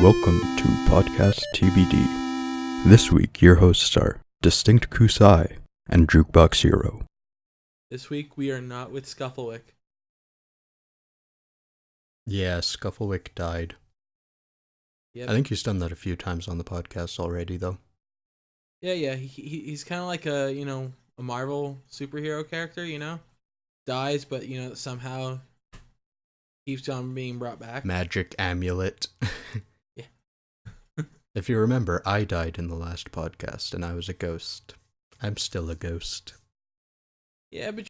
welcome to PodcastTBD. This week, your hosts are Distinct Kusai and Jukebox Hero. This week, we are not with Scufflewick. Yeah, Scufflewick died. Yep. I think he's done that a few times on the podcast already, though. Yeah. He's kind of like a Marvel superhero character, dies, but somehow keeps on being brought back. Magic amulet. Yeah. If you remember, I died in the last podcast, and I was a ghost. I'm still a ghost. Yeah, but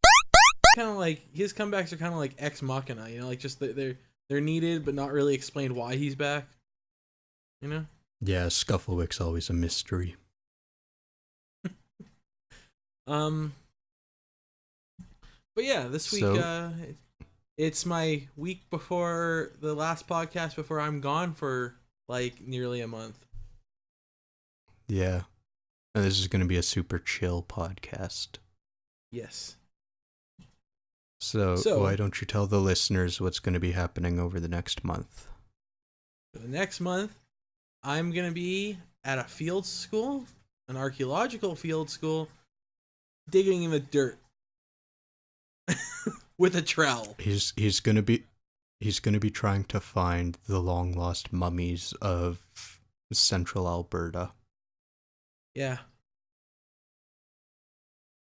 kind of like his comebacks are kind of like Ex Machina, like just they're needed, but not really explained why he's back. Yeah, Scufflewick's always a mystery. But yeah, this week it's my week before the last podcast before I'm gone for like nearly a month. Yeah. And this is going to be a super chill podcast. Yes. So why don't you tell the listeners what's going to be happening over the next month? For the next month, I'm going to be at a field school, an archaeological field school, digging in the dirt with a trowel. He's going to be trying to find the long lost mummies of central Alberta. Yeah.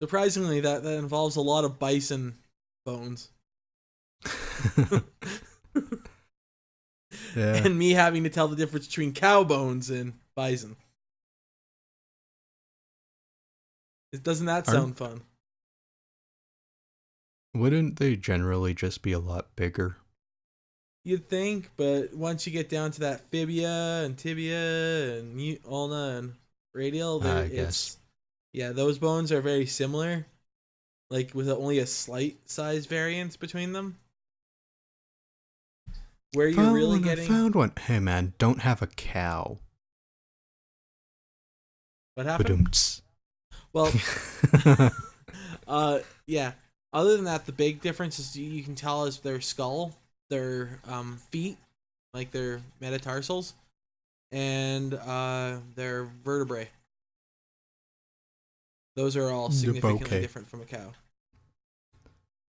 Surprisingly, that involves a lot of bison bones. Yeah. And me having to tell the difference between cow bones and bison. Doesn't that sound fun? Wouldn't they generally just be a lot bigger? You'd think, but once you get down to that fibia and tibia and ulna and radial, I guess. Yeah, those bones are very similar, like with only a slight size variance between them. Where you're really getting... I found one. Hey man, don't have a cow. What happened? Well, yeah. Other than that, the big difference is you can tell is their skull, their feet, like their metatarsals, and their vertebrae. Those are all significantly different from a cow.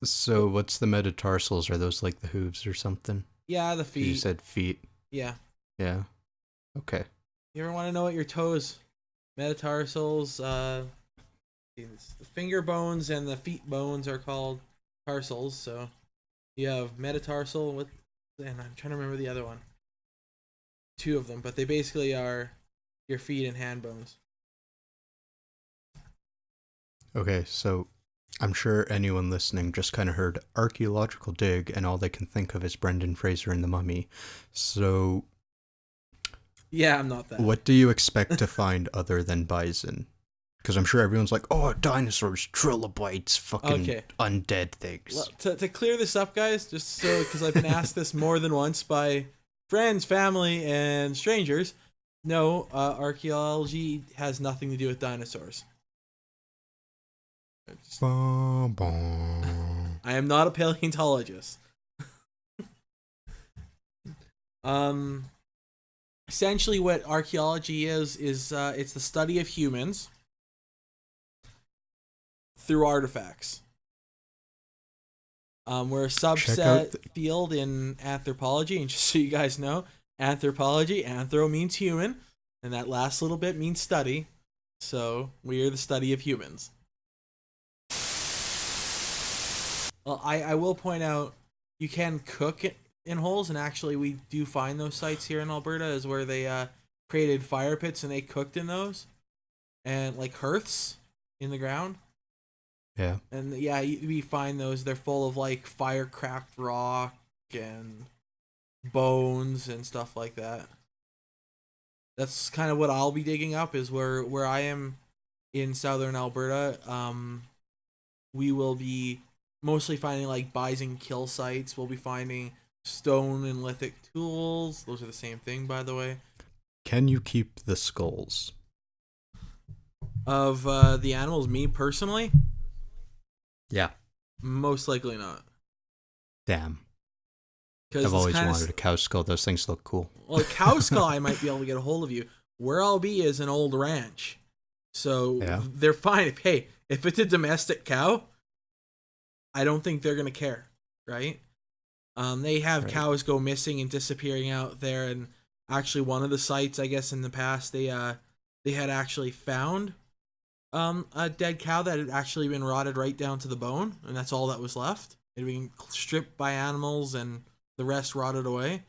So what's the metatarsals? Are those like the hooves or something? Yeah, the feet. You said feet. Yeah. Yeah. Okay. You ever want to know what your toes, metatarsals, the finger bones and the feet bones are called tarsals. So you have metatarsal and I'm trying to remember the other one. Two of them, but they basically are your feet and hand bones. Okay, so I'm sure anyone listening just kind of heard archaeological dig and all they can think of is Brendan Fraser in The Mummy. So yeah, I'm not that. What do you expect to find other than bison? Because I'm sure everyone's like, oh, dinosaurs, trilobites, fucking undead things. Well, to clear this up, guys, just so, because I've been asked this more than once by friends, family, and strangers. No, archaeology has nothing to do with dinosaurs. I am not a paleontologist. Essentially what archaeology is it's the study of humans through artifacts. We're a subset field in anthropology, and just so you guys know, anthropology, anthro means human, and that last little bit means study. So we are the study of humans. Well, I will point out you can cook in holes, and actually we do find those sites here in Alberta is where they created fire pits and they cooked in those, and like hearths in the ground. Yeah. And yeah, we find those. They're full of like fire-cracked rock and bones and stuff like that. That's kind of what I'll be digging up is where I am in southern Alberta. We will be mostly finding like bison kill sites. We'll be finding stone and lithic tools. Those are the same thing, by the way. Can you keep the skulls? Of the animals, me personally? Yeah. Most likely not. Damn. Because I've this always kind wanted a of, cow skull. Those things look cool. well, a cow skull, I might be able to get a hold of you. Where I'll be is an old ranch. So Yeah. they're fine. If it's a domestic cow, I don't think they're going to care, right? They have Right. cows go missing and disappearing out there, and actually one of the sites, I guess in the past, they had actually found a dead cow that had actually been rotted right down to the bone, and that's all that was left. It had been stripped by animals, and the rest rotted away.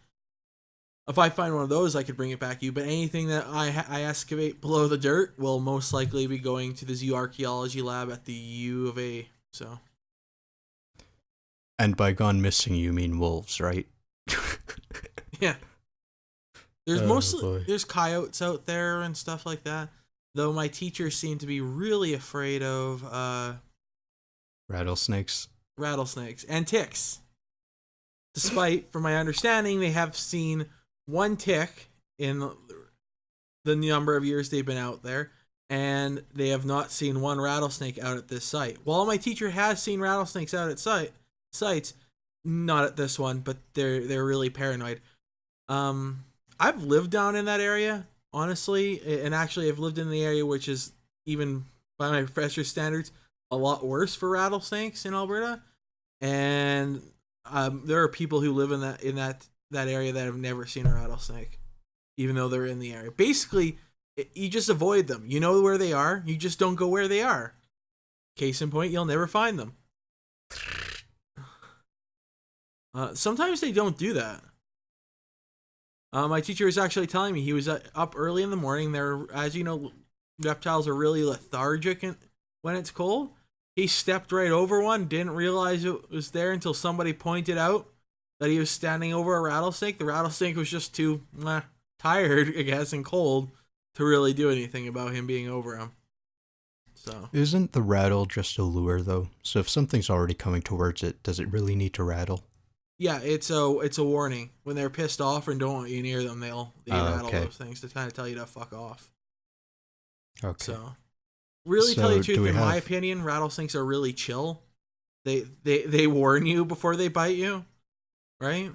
If I find one of those, I could bring it back to you. But anything that I excavate below the dirt will most likely be going to the zoo archaeology lab at the U of A. So. And by gone missing, you mean wolves, right? Yeah. There's boy. there's coyotes out there and stuff like that. Though my teachers seem to be really afraid of Rattlesnakes. rattlesnakes and ticks. Despite, from my understanding, they have seen one tick in the number of years they've been out there, and they have not seen one rattlesnake out at this site. While my teacher has seen rattlesnakes out at sites, not at this one, but they're really paranoid. I've lived down in that area, honestly, and actually I've lived in the area which is, even by my professor standards, a lot worse for rattlesnakes in Alberta. And there are people who live in that area that have never seen a rattlesnake, even though they're in the area. Basically, you just avoid them. You know where they are. You just don't go where they are. Case in point, you'll never find them. Sometimes they don't do that. My teacher was actually telling me he was up early in the morning. As you know, reptiles are really lethargic when it's cold. He stepped right over one, didn't realize it was there until somebody pointed out that he was standing over a rattlesnake. The rattlesnake was just too tired, I guess, and cold to really do anything about him being over him. So Isn't the rattle just a lure, though? So if something's already coming towards it, does it really need to rattle? yeah, it's a warning. When they're pissed off and don't want you near them, they rattle okay. those things to kind of tell you to fuck off. Okay. So, really, So tell you the do truth, we in my have- opinion, rattlesnakes are really chill. They warn you before they bite you, right?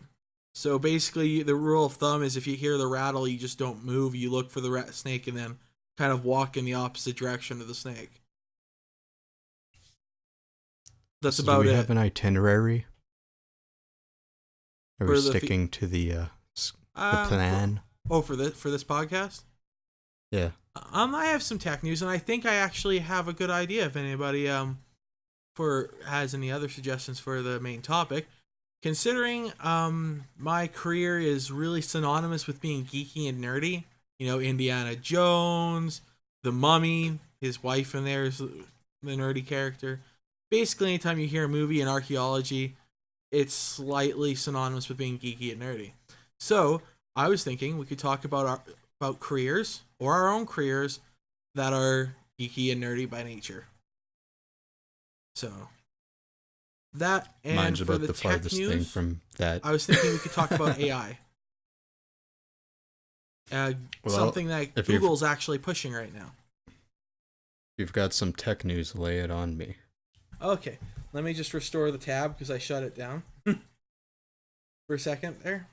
So basically, the rule of thumb is if you hear the rattle, you just don't move. You look for the snake and then kind of walk in the opposite direction of the snake. That's So about do we it. have an itinerary? Are we For the sticking to the plan? For this podcast? Yeah. I have some tech news, and I think I actually have a good idea. If anybody has any other suggestions for the main topic, considering my career is really synonymous with being geeky and nerdy. You know, Indiana Jones, The Mummy, his wife in there is the nerdy character. Basically, anytime you hear a movie in archaeology, it's slightly synonymous with being geeky and nerdy. So I was thinking we could talk about careers or our own careers that are geeky and nerdy by nature. So that, and Mine's for about the the tech farthest thing news, from that. I was thinking we could talk about AI. Something that if you've- Google's actually pushing right now. You've got some tech news, lay it on me. Okay, let me just restore the tab because I shut it down for a second there.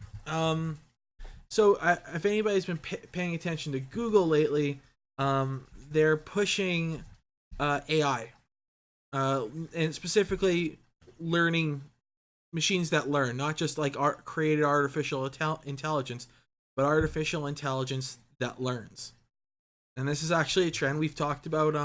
So if anybody's been paying attention to Google lately, they're pushing AI, and specifically learning machines that learn, not just like created artificial intelligence, but artificial intelligence that learns. And this is actually a trend. We've talked about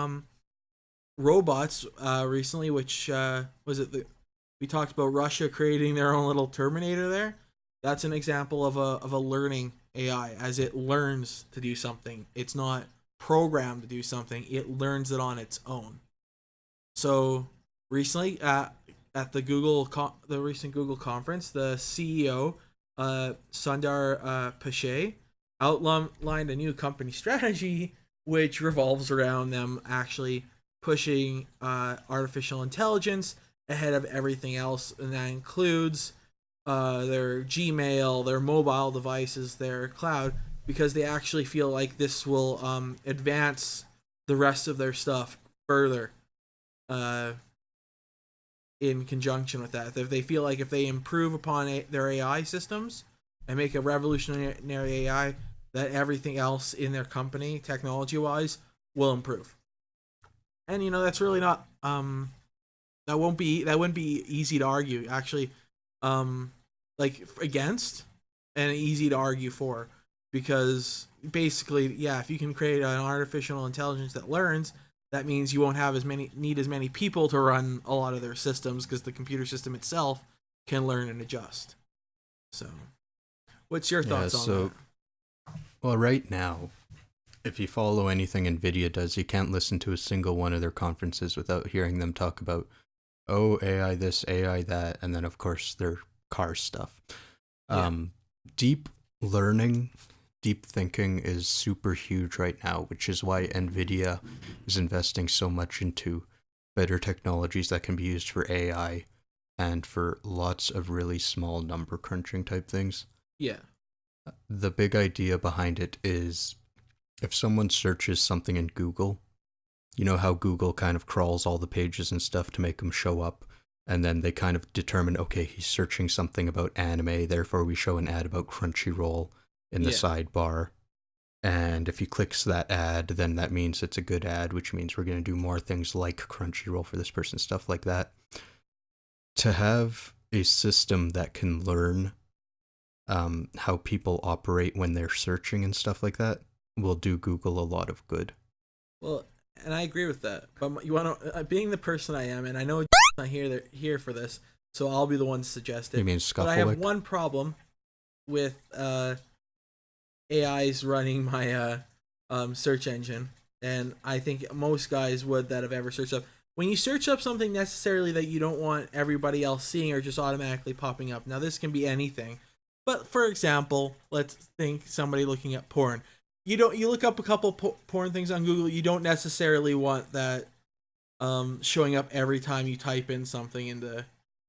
robots recently, which we talked about Russia creating their own little Terminator there. That's an example of a learning AI, as it learns to do something. It's not programmed to do something. It learns it on its own. So recently at the recent Google conference, the CEO Sundar Pichai outlined a new company strategy which revolves around them actually pushing artificial intelligence ahead of everything else, and that includes their Gmail, their mobile devices, their cloud, because they actually feel like this will advance the rest of their stuff further in conjunction with that. If they feel like if they improve upon their AI systems and make a revolutionary AI, that everything else in their company, technology-wise, will improve. And that's really not that wouldn't be easy to argue actually, like against, and easy to argue for, because basically, yeah, if you can create an artificial intelligence that learns, that means you won't have as many people to run a lot of their systems, because the computer system itself can learn and adjust. So, what's your thoughts on that? Well, right now, if you follow anything NVIDIA does, you can't listen to a single one of their conferences without hearing them talk about, oh, AI this, AI that, and then, of course, their car stuff. Yeah. Deep learning, deep thinking is super huge right now, which is why NVIDIA is investing so much into better technologies that can be used for AI and for lots of really small number crunching type things. Yeah. The big idea behind it is, if someone searches something in Google, you know how Google kind of crawls all the pages and stuff to make them show up, and then they kind of determine, okay, he's searching something about anime, therefore we show an ad about Crunchyroll in the sidebar. And if he clicks that ad, then that means it's a good ad, which means we're going to do more things like Crunchyroll for this person, stuff like that. To have a system that can learn how people operate when they're searching and stuff like that will do Google a lot of good. Well, and I agree with that. But you want to, being the person I am, and I know it's not here for this, so I'll be the one to suggest it. You mean But I have Scufflewick? one problem with AIs running my search engine, and I think most guys would that have ever searched up. When you search up something necessarily that you don't want everybody else seeing or just automatically popping up, now this can be anything. But for example, let's think somebody looking at porn. You look up a couple porn things on Google. You don't necessarily want that showing up every time you type in something into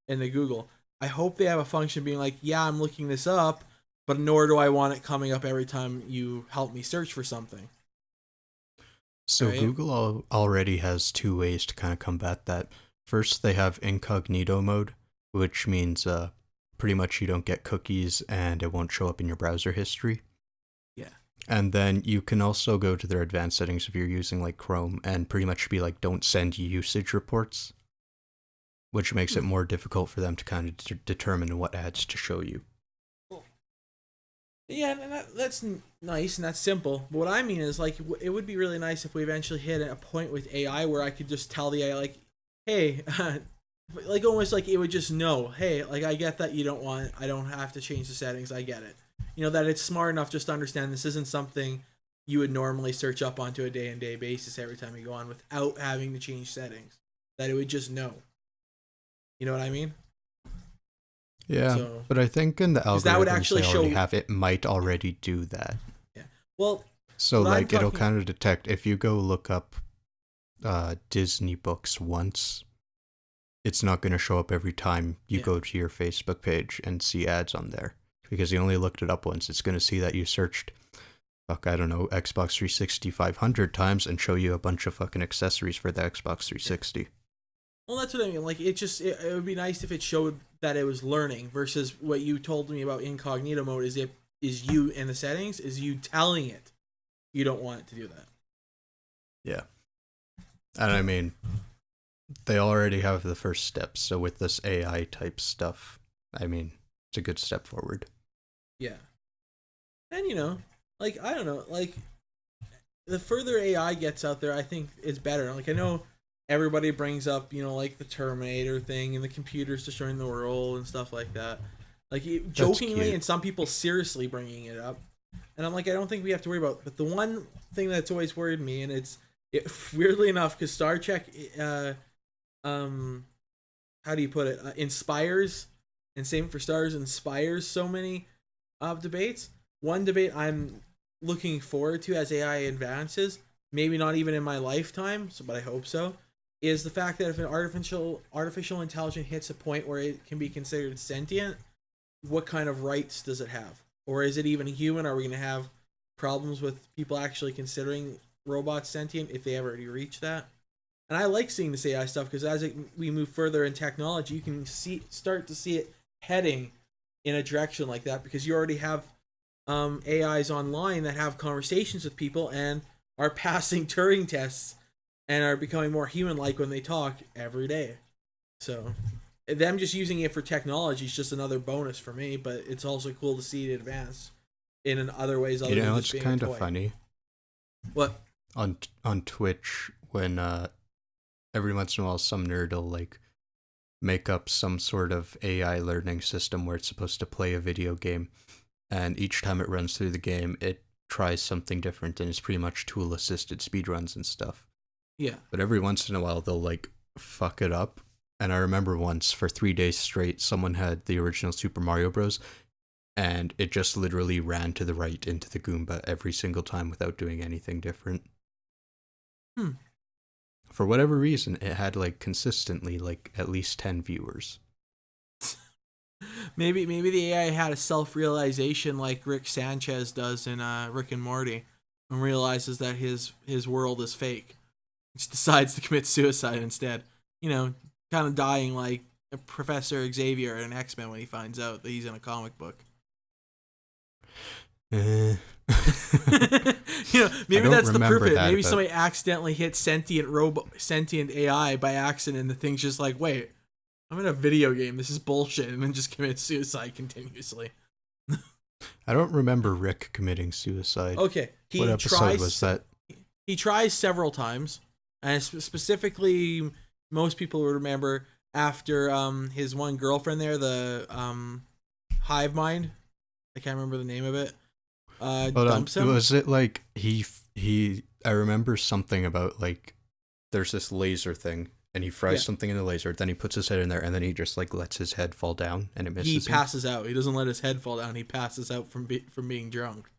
Google. I hope they have a function being like, yeah, I'm looking this up, but nor do I want it coming up every time you help me search for something. So right? Google already has two ways to kind of combat that. First, they have incognito mode, which means pretty much you don't get cookies and it won't show up in your browser history. Yeah. And then you can also go to their advanced settings if you're using like Chrome and pretty much be like, don't send usage reports, which makes it more difficult for them to kind of determine what ads to show you. Yeah, and that's nice and that's simple. But what I mean is, like, it would be really nice if we eventually hit a point with AI where I could just tell the AI, like, hey, like almost like it would just know, hey, like I get that you don't want, I don't have to change the settings, I get it. That it's smart enough just to understand this isn't something you would normally search up onto a day-to-day basis every time you go on without having to change settings. That it would just know. You know what I mean? Yeah, so, but I think in the algorithms that would actually they show, already have it might already do that. Yeah. Well, so like it'll kind of detect if you go look up Disney books once, it's not going to show up every time you go to your Facebook page and see ads on there, because you only looked it up once. It's going to see that you searched, I don't know, Xbox 360 500 times and show you a bunch of fucking accessories for the Xbox 360. Yeah. Well, that's what I mean. Like, it would be nice if it showed that it was learning, versus what you told me about incognito mode is you in the settings, is you telling it you don't want it to do that. Yeah. And I mean, they already have the first steps, so with this AI type stuff, I mean, it's a good step forward. Yeah. And like, I don't know, like, the further AI gets out there, I think it's better. Like, I know everybody brings up, like the Terminator thing and the computers destroying the world and stuff like that. Like, jokingly, and some people seriously bringing it up. And I'm like, I don't think we have to worry about it. But the one thing that's always worried me, and it weirdly enough, because Star Trek, how do you put it? Inspires, and same for Stars, inspires so many debates. One debate I'm looking forward to as AI advances, maybe not even in my lifetime, but I hope so, is the fact that if an artificial intelligence hits a point where it can be considered sentient, what kind of rights does it have? Or is it even human? Are we going to have problems with people actually considering robots sentient if they ever reach that? And I like seeing this AI stuff because we move further in technology, you can start to see it heading in a direction like that, because you already have AIs online that have conversations with people and are passing Turing tests and are becoming more human-like when they talk every day. So them just using it for technology is just another bonus for me, but it's also cool to see it advance in other ways other than just it's being kind a of toy. funny. What? On Twitch, when every once in a while some nerd will like make up some sort of AI learning system where it's supposed to play a video game, and each time it runs through the game, it tries something different, and it's pretty much tool-assisted speedruns and stuff. Yeah. But every once in a while, they'll like fuck it up. And I remember once, for 3 days straight, someone had the original Super Mario Bros. And it just literally ran to the right into the Goomba every single time without doing anything different. For whatever reason, it had like consistently like at least 10 viewers. Maybe the AI had a self-realization like Rick Sanchez does in Rick and Morty, and realizes that his world is fake. Just decides to commit suicide instead. You know, kind of dying like Professor Xavier in X-Men when he finds out that he's in a comic book. You know, maybe that's the proof of it. Maybe somebody accidentally hit sentient AI by accident, and the thing's just like, wait, I'm in a video game, this is bullshit, and then just commits suicide continuously. I don't remember Rick committing suicide. Okay, what episode was that? He tries several times, and specifically, most people would remember after his one girlfriend there, the hive mind. I can't remember the name of it. Dumps him. Was it like he? I remember something about like there's this laser thing, and he fries something in the laser. Then he puts his head in there, and then he just like lets his head fall down, and it misses. He passes out. He doesn't let his head fall down. He passes out from being drunk.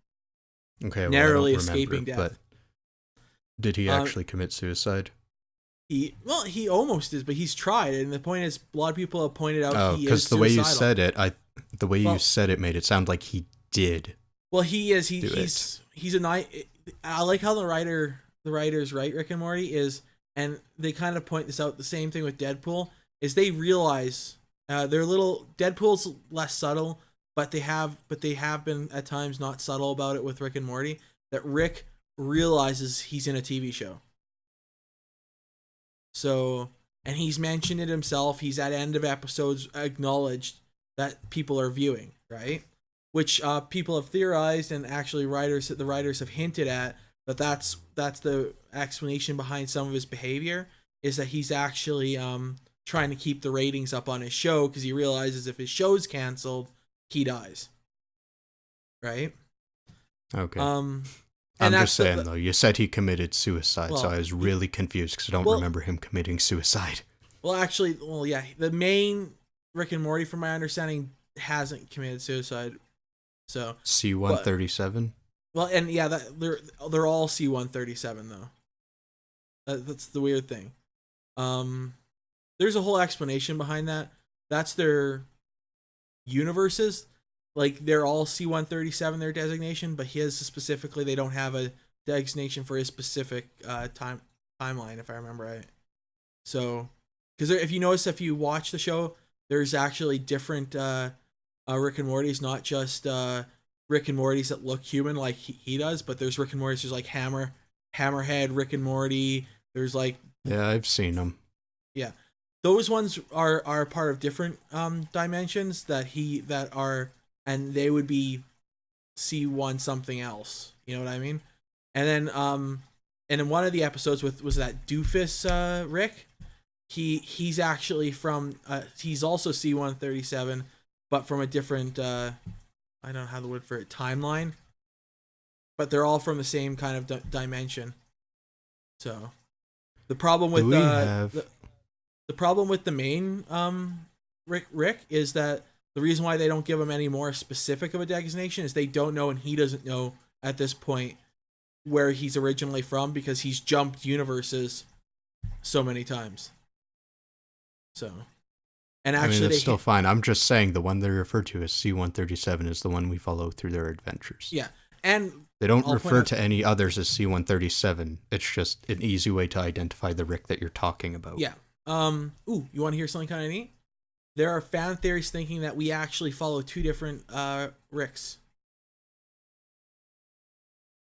Okay, narrowly escaping death. But did he actually commit suicide? He almost is, but he's tried, and the point is, a lot of people have pointed out he is because the way you said it, you said it made it sound like he did. Well, he is. He's a night. I like how the writers write Rick and Morty is, and they kind of point this out. The same thing with Deadpool is they realize they're little. Deadpool's less subtle, but they have been at times not subtle about it with Rick and Morty. That Rick realizes he's in a TV show. So, and he's mentioned it himself. He's at end of episodes acknowledged that people are viewing, right? Which people have theorized, and actually the writers have hinted at, but that's the explanation behind some of his behavior, is that he's actually trying to keep the ratings up on his show, because he realizes if his show's canceled, he dies. Right? Okay. I'm just saying, though, you said he committed suicide, so I was really confused because I don't remember him committing suicide. Yeah, the main Rick and Morty, from my understanding, hasn't committed suicide. So C-137? Well, and yeah, they're all C-137 though. That's the weird thing. There's a whole explanation behind that. That's their universes. Like, they're all C-137, their designation, but his specifically, they don't have a designation for his specific timeline, if I remember right. So, because if you notice, if you watch the show, there's actually different Rick and Morty's, not just Rick and Morty's that look human like he does, but there's Rick and Morty's, there's like Hammerhead, Rick and Morty, there's like... Yeah, I've seen them. Yeah. Those ones are part of different dimensions and they would be C1 something else. You know what I mean? And then and in one of the episodes was that doofus Rick, he's actually from he's also C-137, but from a different I don't know how the word for it, timeline. But they're all from the same kind of dimension. So the problem with the problem with the main Rick is that the reason why they don't give him any more specific of a designation is they don't know, and he doesn't know at this point where he's originally from, because he's jumped universes so many times. So, and actually, it's still fine. I'm just saying the one they refer to as C-137 is the one we follow through their adventures. Yeah, and They don't I'll refer point to any others as C-137. It's just an easy way to identify the Rick that you're talking about. Yeah. Ooh, you want to hear something kind of neat? There are fan theories thinking that we actually follow two different Ricks.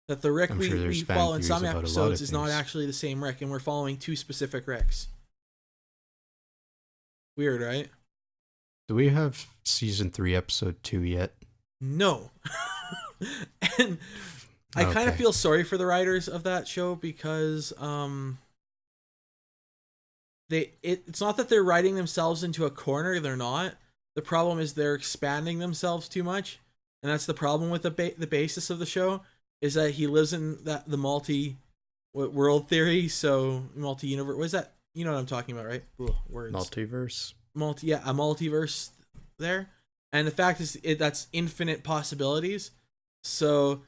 That the Rick I'm sure we there's fan follow in theories some about a lot episodes of is not things. actually the same Rick, and we're following two specific Ricks. Weird, right? Do we have season 3, episode 2 yet? No. And I kind of Okay. feel sorry for the writers of that show because it's not that they're writing themselves into a corner, they're not. The problem is they're expanding themselves too much, and that's the problem with the basis of the show is that he lives in the multi world theory, so multi universe. What is that? You know what I'm talking about, right? Ugh, words. Multiverse? A multiverse there, and the fact is that's infinite possibilities. So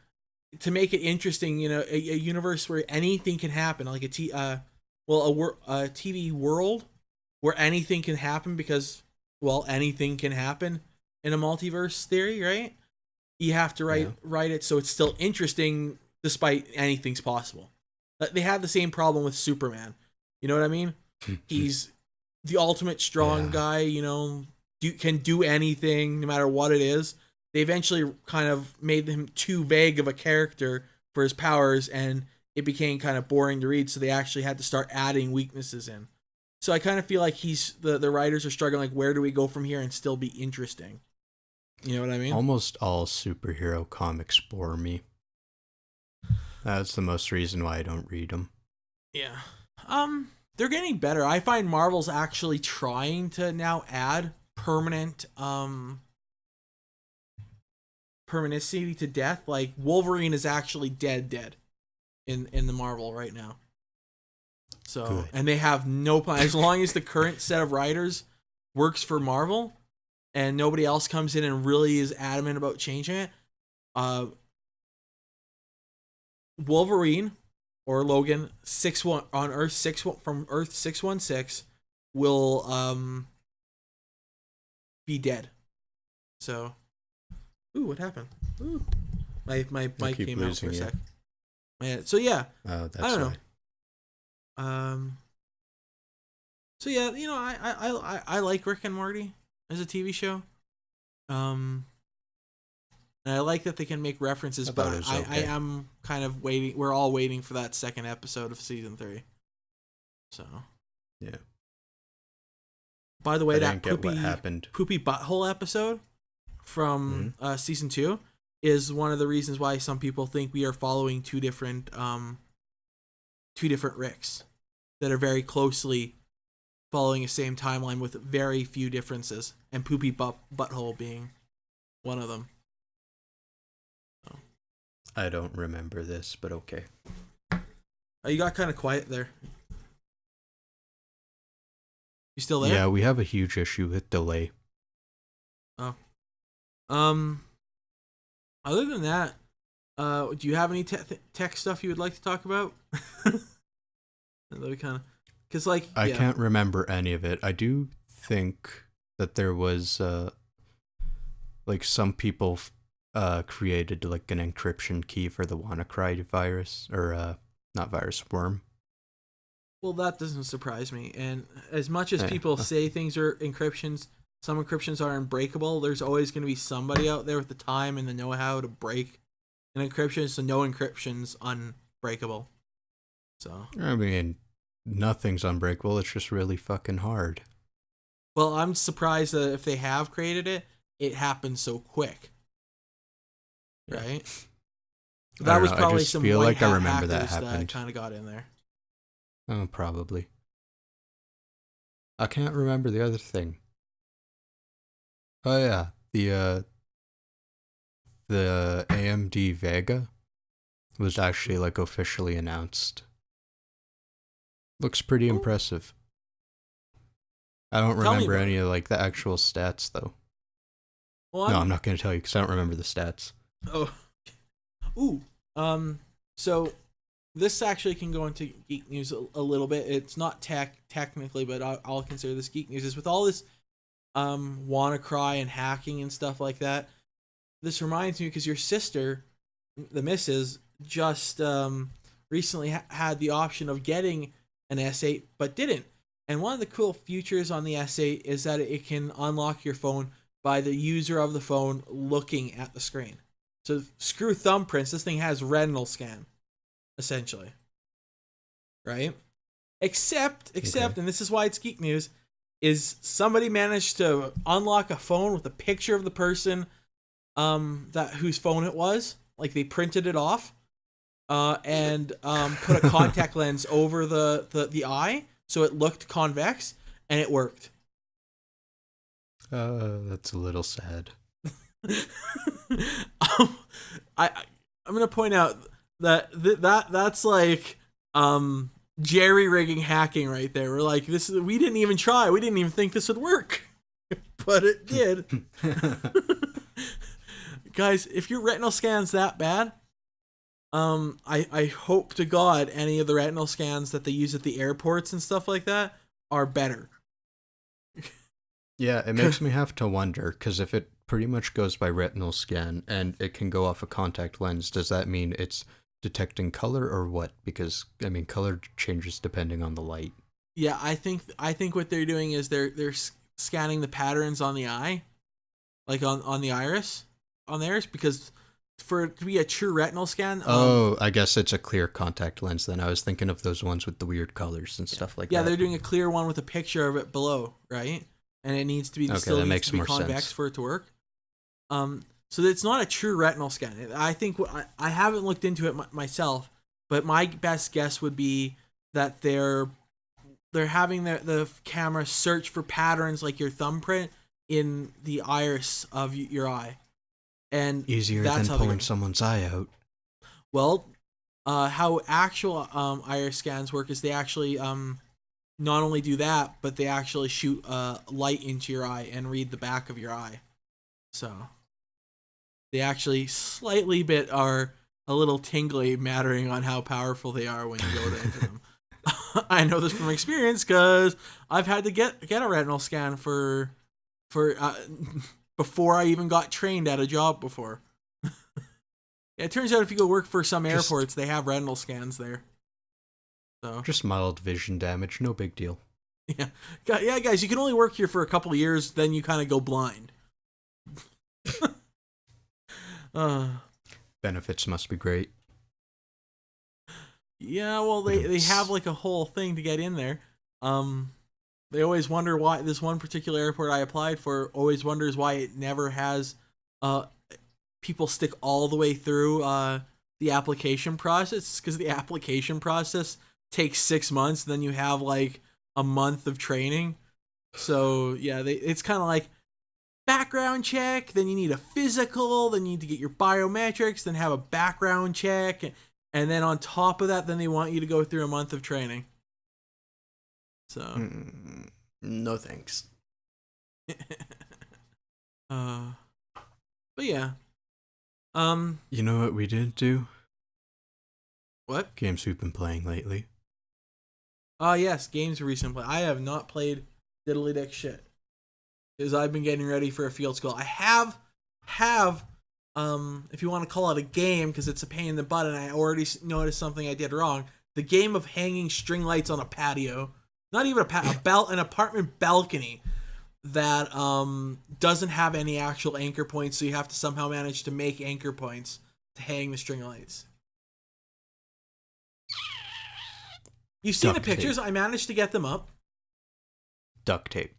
to make it interesting, a universe where anything can happen, like a TV world where anything can happen because anything can happen in a multiverse theory, right? You have to write it so it's still interesting despite anything's possible. They had the same problem with Superman. You know what I mean? He's the ultimate strong guy, can do anything no matter what it is. They eventually kind of made him too vague of a character for his powers, and it became kind of boring to read, so they actually had to start adding weaknesses in. So I kind of feel like the writers are struggling, like, where do we go from here and still be interesting? You know what I mean? Almost all superhero comics bore me. That's the most reason why I don't read them. Yeah. They're getting better. I find Marvel's actually trying to now add permanency to death. Like Wolverine is actually dead in the Marvel right now. So Good. And they have no plan as long as the current set of writers works for Marvel and nobody else comes in and really is adamant about changing it. Wolverine or Logan 6-1 on Earth 6-1 from Earth 616 will be dead. So, ooh, what happened? Ooh, my mic came out for a sec. Man, so yeah, That's I don't know. why. So yeah, I like Rick and Morty as a TV show. And I like that they can make references, but I am kind of waiting. We're all waiting for that second episode of season 3. So yeah. By the way, that poopy butthole episode from season 2 is one of the reasons why some people think we are following two different Ricks that are very closely following the same timeline with very few differences, and poopy butthole being one of them. So. I don't remember this, but okay. You got kind of quiet there. You still there? Yeah, we have a huge issue with delay. Oh. Other than that, do you have any tech stuff you would like to talk about? Because I can't remember any of it. I do think that there was some people created like an encryption key for the WannaCry virus, or not virus, worm. Well, that doesn't surprise me. And as much as people say things are encryptions, some encryptions are unbreakable, there's always going to be somebody out there with the time and the know-how to break an encryption, so no encryption's unbreakable. So I mean, nothing's unbreakable, it's just really fucking hard. Well, I'm surprised that if they have created it, it happened so quick. Right? That was probably some white hat hackers that kind of got in there. Oh, probably. I can't remember the other thing. Oh yeah, the AMD Vega was actually like officially announced. Looks pretty impressive. I don't remember any of like the actual stats though. Well, I'm not going to tell you because I don't remember the stats. Oh. Ooh. So this actually can go into geek news a little bit. It's not technically, but I'll consider this geek news. Is with all this WannaCry and hacking and stuff like that. This reminds me because your sister the missus just recently had the option of getting an S8 but didn't. And one of the cool features on the S8 is that it can unlock your phone by the user of the phone looking at the screen. So screw thumbprints, this thing has retinal scan, essentially. Right? Except, Okay. and this is why it's geek news, is somebody managed to unlock a phone with a picture of the person that whose phone it was. Like they printed it off, and put a contact lens over the eye so it looked convex, and it worked. That's a little sad. I'm gonna point out that's like jerry rigging hacking right there. We're like, we didn't even try. We didn't even think this would work, but it did. Guys, if your retinal scan's that bad, I hope to God any of the retinal scans that they use at the airports and stuff like that are better. Yeah, it makes me have to wonder, because if it pretty much goes by retinal scan and it can go off a contact lens, does that mean it's detecting color or what? Because, I mean, color changes depending on the light. Yeah, I think what they're doing is they're scanning the patterns on the eye, like on the iris, on the iris, because for it to be a true retinal scan. Oh, I guess it's a clear contact lens then. I was thinking of those ones with the weird colors and stuff like Yeah, that. they're doing a clear one with a picture of it below, right? And it needs to be Okay, still that needs makes to be more convex sense. for it to work. So it's not a true retinal scan. I think I haven't looked into it myself, but my best guess would be that they're having the camera search for patterns like your thumbprint in the iris of your eye, and Easier that's than how pulling someone's eye out. well, how actual iris scans work is they actually not only do that, but they actually shoot light into your eye and read the back of your eye. So they actually slightly bit are a little tingly, mattering on how powerful they are when you go into them. I know this from experience because I've had to get a retinal scan for before I even got trained at a job before. Yeah, it turns out if you go work for some airports, they have retinal scans there. So Just mild vision damage, no big deal. yeah, guys, you can only work here for a couple of years, then you kind of go blind. uh, Benefits must be great. yeah, well, they have like a whole thing to get in there. They always wonder why this one particular airport I applied for always wonders why it never has people stick all the way through the application process, because the application process takes 6 months, then you have like a month of training. So yeah, it's kind of like background check, then you need a physical, then you need to get your biometrics, then have a background check, and then on top of that, then they want you to go through a month of training. So no thanks. But yeah. You know what we did do? What? Games we've been playing lately. Yes, games recently. I have not played diddly dick shit because I've been getting ready for a field school. I have if you want to call it a game, because it's a pain in the butt, and I already noticed something I did wrong. The game of hanging string lights on a patio, not even an apartment balcony that doesn't have any actual anchor points, so you have to somehow manage to make anchor points to hang the string lights. You've seen the pictures. I managed to get them up. Duct tape.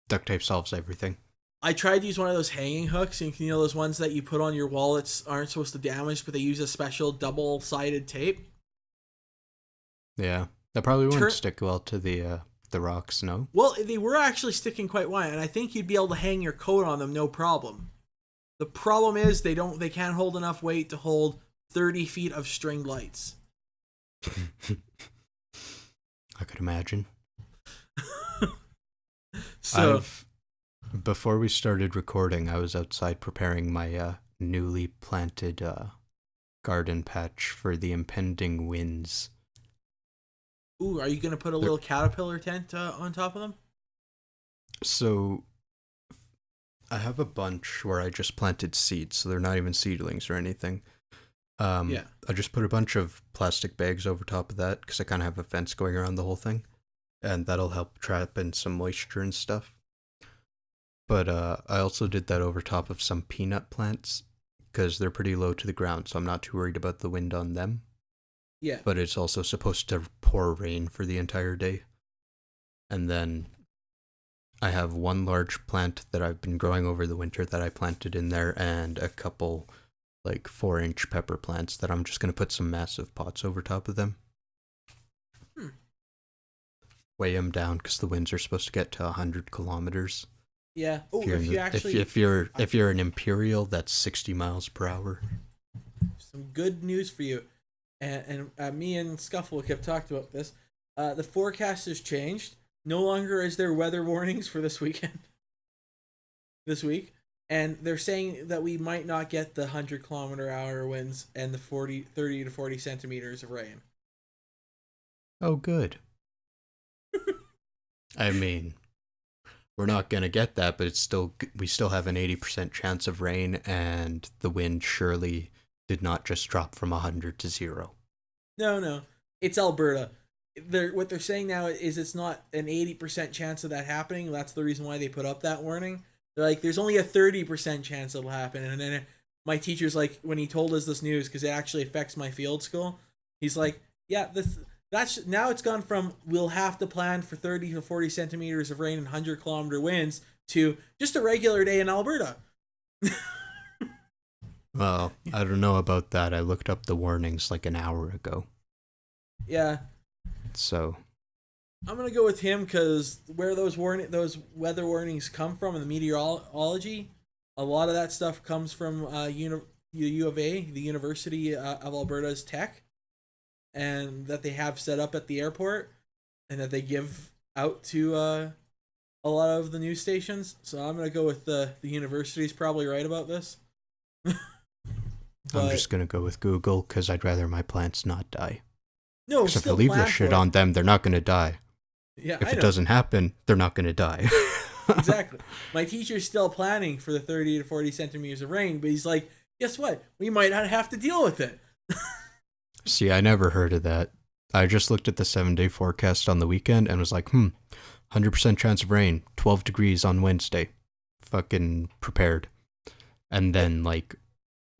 Duct tape solves everything. I tried to use one of those hanging hooks, and you know those ones that you put on your wallets aren't supposed to damage, but they use a special double-sided tape. Yeah, that probably wouldn't stick well to the rocks, no? Well, they were actually sticking quite well, and I think you'd be able to hang your coat on them no problem. The problem is they can't hold enough weight to hold 30 feet of stringed lights. I could imagine. So before we started recording, I was outside preparing my newly planted garden patch for the impending winds. Ooh, are you going to put a little caterpillar tent on top of them? So I have a bunch where I just planted seeds, so they're not even seedlings or anything. Yeah. I just put a bunch of plastic bags over top of that because I kind of have a fence going around the whole thing, and that'll help trap in some moisture and stuff. But I also did that over top of some peanut plants because they're pretty low to the ground, so I'm not too worried about the wind on them. Yeah. But it's also supposed to pour rain for the entire day. And then I have one large plant that I've been growing over the winter that I planted in there, and a couple 4-inch pepper plants that I'm just going to put some massive pots over top of them. Weigh them down because the winds are supposed to get to 100 kilometers. Yeah. Oh, if you're an imperial, that's 60 miles per hour. Some good news for you, and me and Scuffle kept talking about this. The forecast has changed. No longer is there weather warnings for this weekend. This week, and they're saying that we might not get the 100-kilometer-hour winds and the 30 to 40 centimeters of rain. Oh, good. I mean, we're not going to get that, but we still have an 80% chance of rain, and the wind surely did not just drop from 100 to 0. No. It's Alberta. What they're saying now is it's not an 80% chance of that happening. That's the reason why they put up that warning. They're like, there's only a 30% chance it'll happen. And then my teacher's like, when he told us this news, because it actually affects my field school, he's like, yeah, that's now it's gone from we'll have to plan for 30 to 40 centimeters of rain and 100-kilometer winds to just a regular day in Alberta. Well, I don't know about that. I looked up the warnings an hour ago. Yeah. So I'm gonna go with him because where those weather warnings come from in the meteorology, a lot of that stuff comes from U of A, the University of Alberta's Tech, and that they have set up at the airport, and that they give out to a lot of the news stations. So I'm gonna go with the university's probably right about this. I'm just gonna go with Google because I'd rather my plants not die. No, because if I leave this shit on them, they're not gonna die. Yeah, if it doesn't happen, they're not gonna die. Exactly. My teacher's still planning for the 30 to 40 centimeters of rain, but he's like, guess what? We might not have to deal with it. See, I never heard of that. I just looked at the 7-day forecast on the weekend and was like, 100% chance of rain, 12 degrees on Wednesday. Fucking prepared. And then,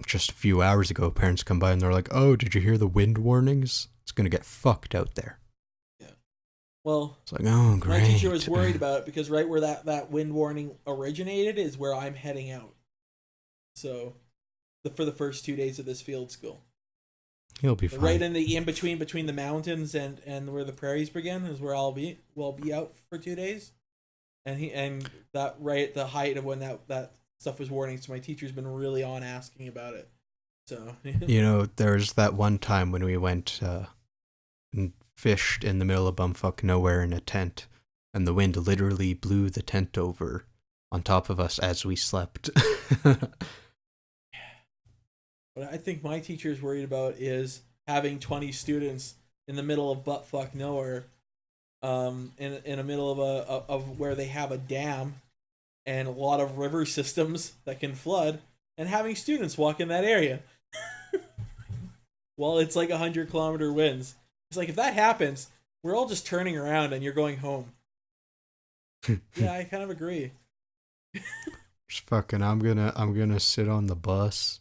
just a few hours ago, parents come by and they're like, oh, did you hear the wind warnings? It's going to get fucked out there. Yeah. Well, it's like, oh, great. My teacher was worried about it because right where that wind warning originated is where I'm heading out. So, for the first 2 days of this field school. He'll be fine. Right in between the mountains and where the prairies begin is where we'll be out for 2 days. And that right at the height of when that stuff was warning, so my teacher's been really on asking about it. So there's that one time when we went and fished in the middle of bumfuck nowhere in a tent, and the wind literally blew the tent over on top of us as we slept. What I think my teacher's worried about is having 20 students in the middle of buttfuck nowhere, in the middle of where they have a dam and a lot of river systems that can flood, and having students walk in that area. Well, it's 100-kilometer winds. It's like, if that happens, we're all just turning around and you're going home. Yeah, I kind of agree. Just fucking, I'm gonna sit on the bus.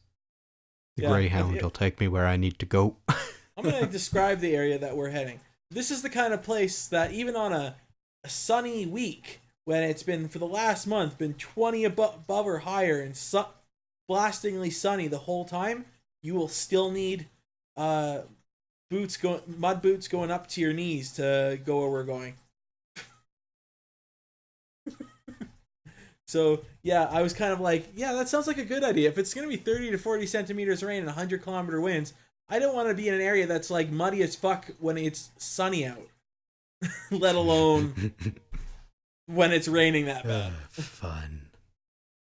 The Greyhound will take me where I need to go. I'm gonna describe the area that we're heading. This is the kind of place that even on a sunny week, when it's been for the last month been 20 above or higher and blastingly sunny the whole time, you will still need mud boots going up to your knees to go where we're going. So yeah, I was kind of like, yeah, that sounds like a good idea. If it's gonna be 30 to 40 centimeters of rain and 100-kilometer winds, I don't want to be in an area that's muddy as fuck when it's sunny out, let alone when it's raining that bad. Fun.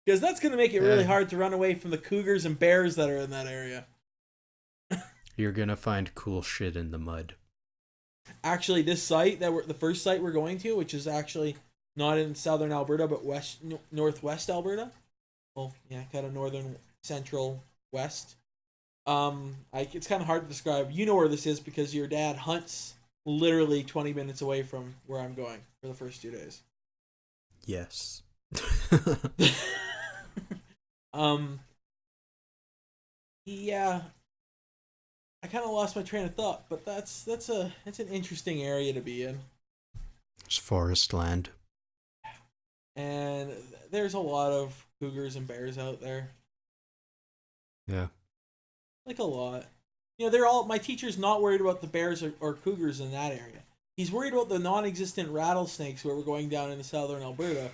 Because that's going to make it really hard to run away from the cougars and bears that are in that area. You're going to find cool shit in the mud. Actually, this site the first site we're going to, which is actually not in southern Alberta, but northwest Alberta, well, yeah, kind of northern, central, west. It's kind of hard to describe. You know where this is because your dad hunts literally 20 minutes away from where I'm going for the first 2 days. Yes. um, yeah, I kind of lost my train of thought, but that's an interesting area to be in, It's forest land. and there's a lot of cougars and bears out there, Yeah. like a lot. You know, they're all my teacher's not worried about the bears or cougars in that area. He's worried about the non-existent rattlesnakes where we're going down into southern Alberta.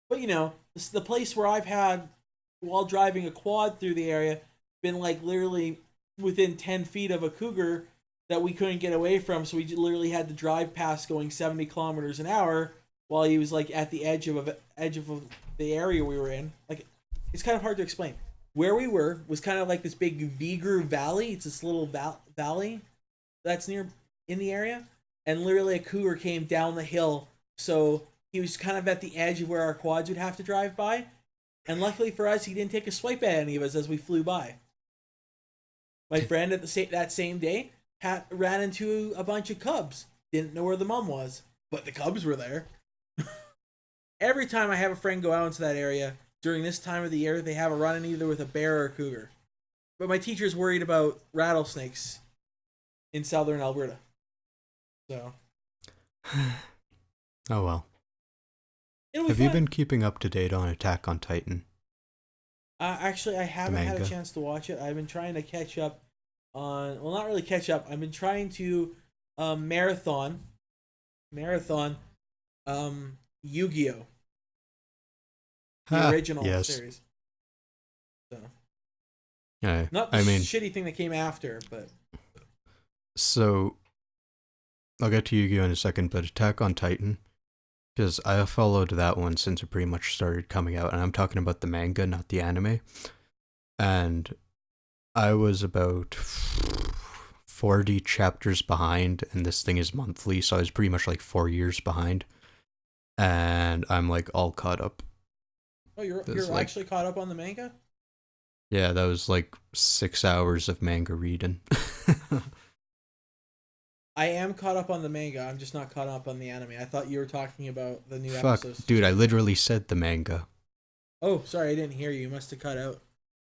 But you know, this is the place where I've had while driving a quad through the area been like literally within 10 feet of a cougar that we couldn't get away from, so we literally had to drive past going 70 kilometers an hour while he was like at the edge of the area we were in. Like, it's kind of hard to explain. Where we were was kind of like this big Vigru Valley. It's this little valley that's near in the area, and literally a cougar came down the hill, so he was kind of at the edge of where our quads would have to drive by. And luckily for us, he didn't take a swipe at any of us as we flew by. My friend at that same day ran into a bunch of cubs. Didn't know where the mom was, but the cubs were there. Every time I have a friend go out into that area during this time of the year, they have a run-in either with a bear or a cougar. But my teacher's worried about rattlesnakes in southern Alberta. So. Oh well. It'll be Have fun. you been keeping up to date on Attack on Titan? Actually, I haven't had a manga? chance to watch it. I've been trying to catch up on, well, not really catch up. I've been trying to marathon Yu-Gi-Oh! The original yes. series. So, Yeah, not the I mean, shitty thing that came after, but so I'll get to Yu-Gi-Oh in a second, but Attack on Titan, because I have followed that one since it pretty much started coming out, and I'm talking about the manga, not the anime. And I was about 40 chapters behind, and this thing is monthly, so I was pretty much like 4 years behind. And I'm like all caught up. oh, you're like, actually caught up on the manga? Yeah, that was like 6 hours of manga reading. I am caught up on the manga. I'm just not caught up on the anime. I thought you were talking about the new Fuck, episodes. dude, I literally said the manga. Oh, sorry, I didn't hear you. You must have cut out.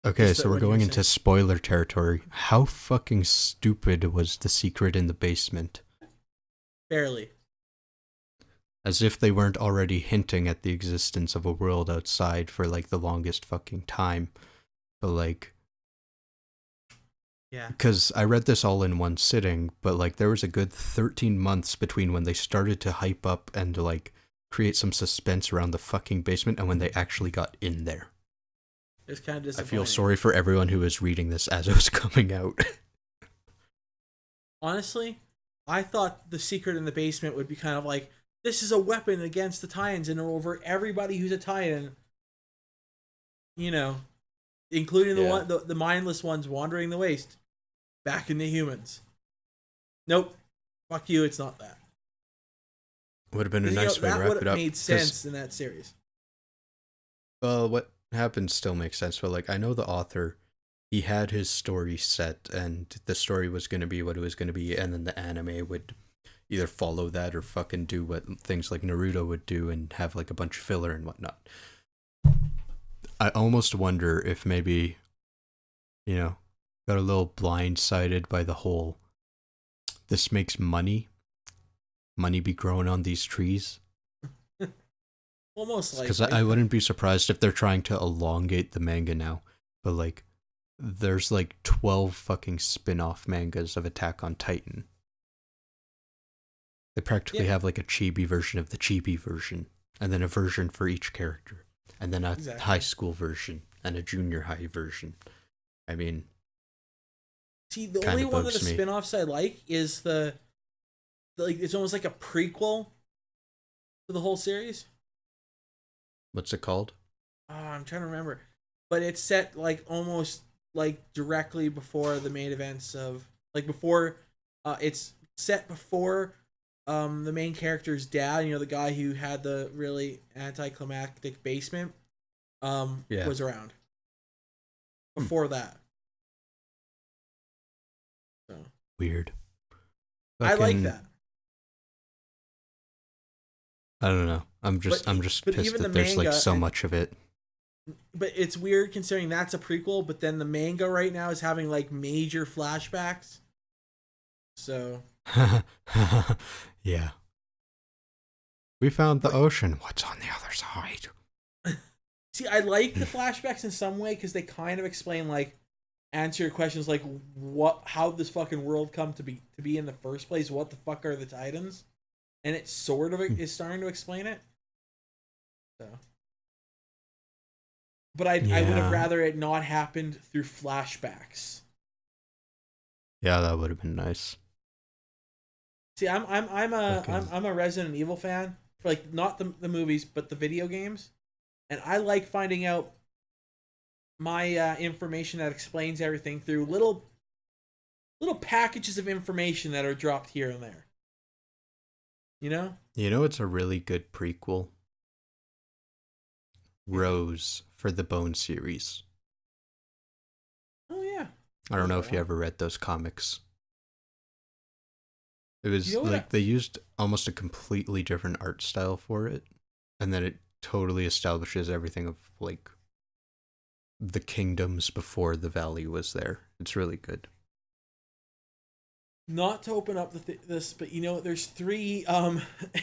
Okay, Just so we're when you were going into saying- spoiler territory. How fucking stupid was the secret in the basement? Barely. As if they weren't already hinting at the existence of a world outside for like the longest fucking time. But like, Yeah. because I read this all in one sitting, but like there was a good 13 months between when they started to hype up and like create some suspense around the fucking basement and when they actually got in there. It's kind of I disappointing. feel sorry for everyone who was reading this as it was coming out. Honestly, I thought the secret in the basement would be kind of like, this is a weapon against the Titans and over everybody who's a Titan. You know, including the mindless ones wandering the waste back into humans. Nope. Fuck you, it's not that. Would have been a nice way to that wrap would it have up. made 'cause- sense in that series. Well, what happened still makes sense, but like I know the author, he had his story set, and the story was going to be what it was going to be, and then the anime would either follow that or fucking do what things like Naruto would do and have like a bunch of filler and whatnot. I almost wonder if maybe, you know, got a little blindsided by the whole, this makes money be growing on these trees. Almost like Because I wouldn't be surprised if they're trying to elongate the manga now. But like, there's like 12 fucking spin-off mangas of Attack on Titan. They practically have like a chibi version of the chibi version. And then a version for each character. And then a high school version. And a junior high version. I mean... See, the only one of the spin-offs I like is like it's almost like a prequel to the whole series. What's it called? I'm trying to remember, but it's set like almost like directly before the main events of like before. It's set before the main character's dad. You know, the guy who had the really anticlimactic basement. Yeah. was around before that. So Weird. I like Fucking, that. I don't know. But I'm just but pissed even the that there's like manga, so and much of it. but it's weird considering that's a prequel. But then the manga right now is having like major flashbacks. So Yeah. We found the but ocean. What's on the other side? see, I like the flashbacks in some way because they kind of explain like answer your questions like what how this fucking world come to be in the first place. What the fuck are the Titans? And it sort of is starting to explain it. So, but I would have Yeah. rather it not happened through flashbacks. Yeah, that would have been nice. See, Fucking I'm a Resident Evil fan, like not the movies, but the video games, and I like finding out my information that explains everything through little packages of information that are dropped here and there. You know? You know it's a really good prequel? Rose for the Bone series. Oh yeah. I don't know Oh, if you wow. ever read those comics. It You was know what? like they used almost a completely different art style for it, and then it totally establishes everything of like the kingdoms before the valley was there. It's really good. Not to open up this, but you know, there's three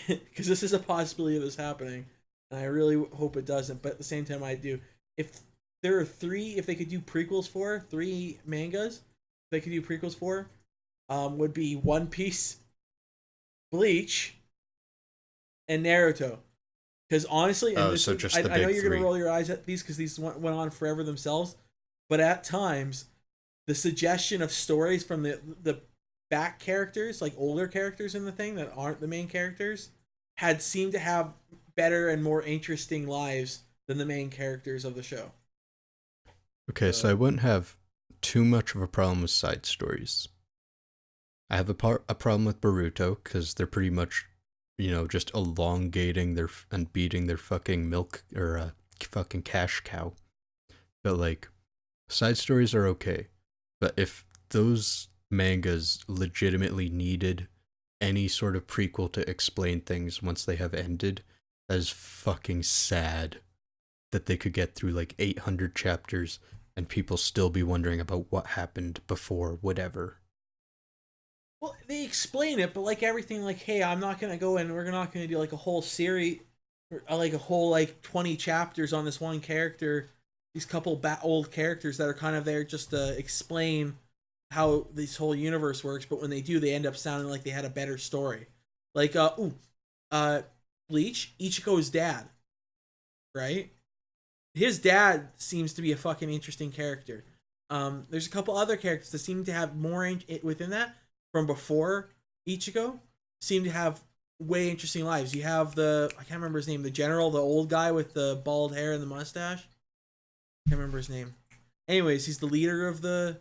because this is a possibility of this happening, and I really hope it doesn't. But at the same time, I do. If there are three, if they could do prequels for three mangas, they could do prequels for, would be One Piece, Bleach, and Naruto. Because honestly, and Oh, this so is, just the I know big you're gonna three. roll your eyes at these because these went on forever themselves, but at times, the suggestion of stories from the back characters, like older characters in the thing that aren't the main characters, had seemed to have better and more interesting lives than the main characters of the show. Okay, so I So wouldn't have too much of a problem with side stories. I have a problem with Boruto because they're pretty much, just elongating and beating their fucking milk or fucking cash cow. But like, side stories are okay. But if those mangas legitimately needed any sort of prequel to explain things once they have ended, that is fucking sad that they could get through like 800 chapters and people still be wondering about what happened before whatever. well, they explain it, but like everything, like hey, I'm not gonna go and we're not gonna do like a whole series, or like a whole like 20 chapters on this one character. These couple old characters that are kind of there just to explain how this whole universe works, but when they do, they end up sounding like they had a better story. Like uh Bleach, Ichigo's dad, right? His dad seems to be a fucking interesting character. There's a couple other characters that seem to have more within that from before Ichigo seem to have way interesting lives. You have I can't remember his name, the general, the old guy with the bald hair and the mustache. I can't remember his name. Anyways, he's the leader of the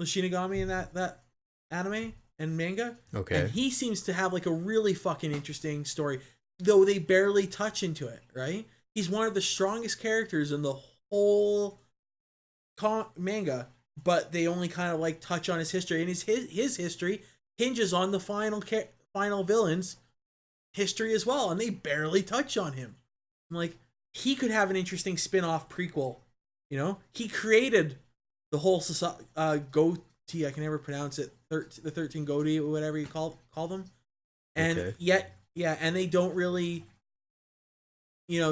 Shinigami in that anime and manga. And Okay. he seems to have like a really fucking interesting story, though they barely touch into it, right? He's one of the strongest characters in the whole manga, but they only kind of like touch on his history, and his history hinges on the final villain's history as well, and they barely touch on him. I'm like, he could have an interesting spin-off prequel. You know, he created the whole goatee. I can never pronounce it. The 13 goatee or whatever you call them, and Okay. yet yeah, and they don't really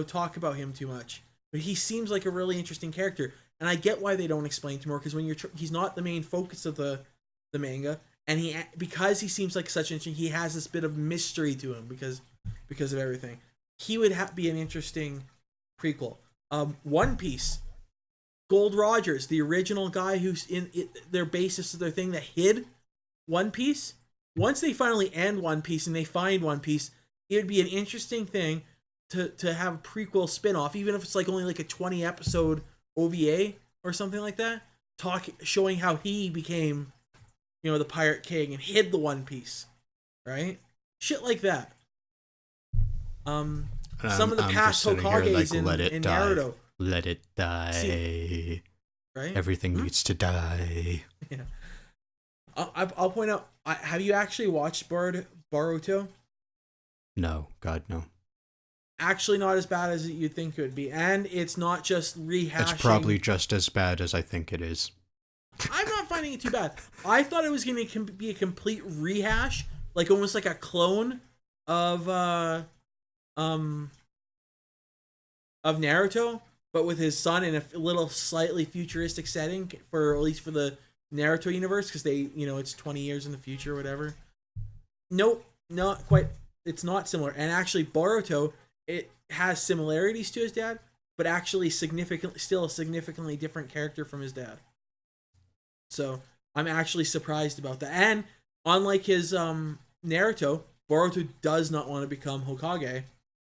talk about him too much. But he seems like a really interesting character, and I get why they don't explain too more because when he's not the main focus of the manga, and because he seems like such interesting, he has this bit of mystery to him because of everything. He would be an interesting prequel. One Piece, Gold Rogers, the original guy who's in their basis of their thing that hid One Piece. Once they finally end One Piece and they find One Piece, it would be an interesting thing to have a prequel spin-off, even if it's like only like a 20 episode OVA or something like that, showing how he became the Pirate King and hid the One Piece, right? Shit like that. some of the I'm past just sitting here Hokages like, let it in die. Naruto. Let it die. See, right? Everything needs to die. Yeah. I'll point out. Have you actually watched Boruto? No, God, no. Actually, not as bad as you'd think it would be, and it's not just rehashing. It's probably just as bad as I think it is. I'm not finding it too bad. I thought it was going to be a complete rehash, like almost like a clone of Naruto, but with his son in a little slightly futuristic setting for at least for the Naruto universe, because they, it's 20 years in the future or whatever. Nope, not quite. It's not similar. And actually, Boruto, it has similarities to his dad, but actually still a significantly different character from his dad. So I'm actually surprised about that. And unlike his Naruto, Boruto does not want to become Hokage.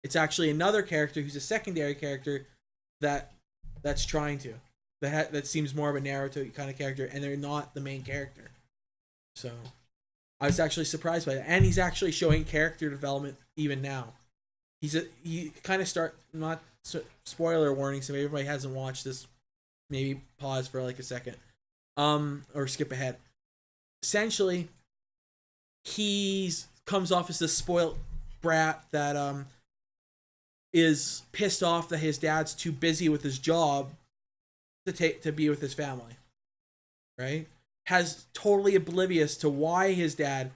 It's actually another character who's a secondary character that's trying to. That seems more of a Naruto kind of character, and they're not the main character. So I was actually surprised by that. And he's actually showing character development even now. He kind of not spoiler warning, so if everybody hasn't watched this, maybe pause for like a second. Or skip ahead. Essentially, comes off as this spoiled brat that is pissed off that his dad's too busy with his job to be with his family. Right? Has totally oblivious to why his dad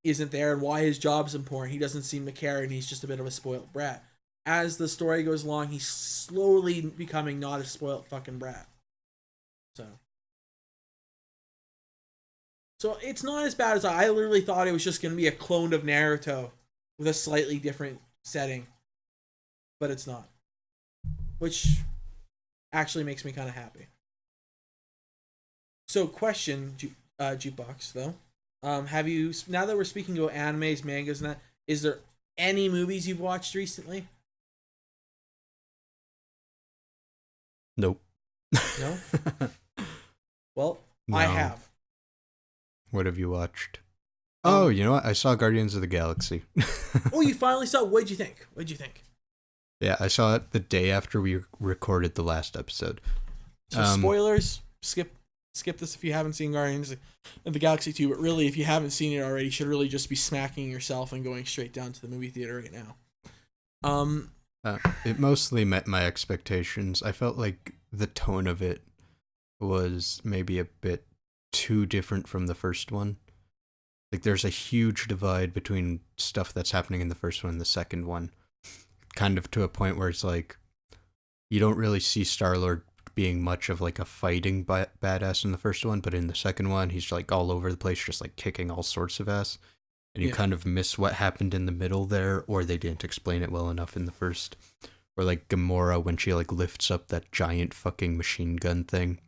isn't there and why his job's important. He doesn't seem to care, and he's just a bit of a spoiled brat. As the story goes along, he's slowly becoming not a spoiled fucking brat. So it's not as bad as I literally thought it was just going to be a clone of Naruto with a slightly different setting. But it's not. Which actually makes me kind of happy. So question, Jukebox, though. Have you, now that we're speaking about animes, mangas, and that, is there any movies you've watched recently? Nope. No? Well, No. I have. What have you watched? Oh, you know what? I saw Guardians of the Galaxy. Oh, you finally saw it? What'd you think? Yeah, I saw it the day after we recorded the last episode. So spoilers, skip this if you haven't seen Guardians of the Galaxy 2, but really if you haven't seen it already, you should really just be smacking yourself and going straight down to the movie theater right now. It mostly met my expectations. I felt like the tone of it was maybe a bit too different from the first one. Like, there's a huge divide between stuff that's happening in the first one and the second one. Kind of to a point where it's like, you don't really see Star-Lord being much of like a fighting badass in the first one, but in the second one, he's like all over the place, just like kicking all sorts of ass. And you kind of miss what happened in the middle there, or they didn't explain it well enough in the first. Or like Gamora when she like lifts up that giant fucking machine gun thing.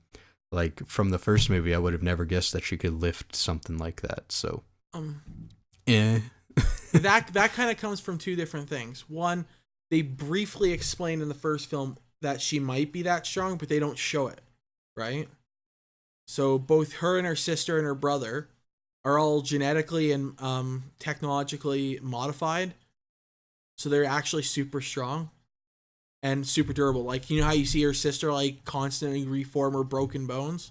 Like, from the first movie, I would have never guessed that she could lift something like that, so. That kind of comes from two different things. One, they briefly explained in the first film that she might be that strong, but they don't show it, right? So both her and her sister and her brother are all genetically and technologically modified, so they're actually super strong. And super durable. Like, you know how you see her sister, like, constantly reform her broken bones?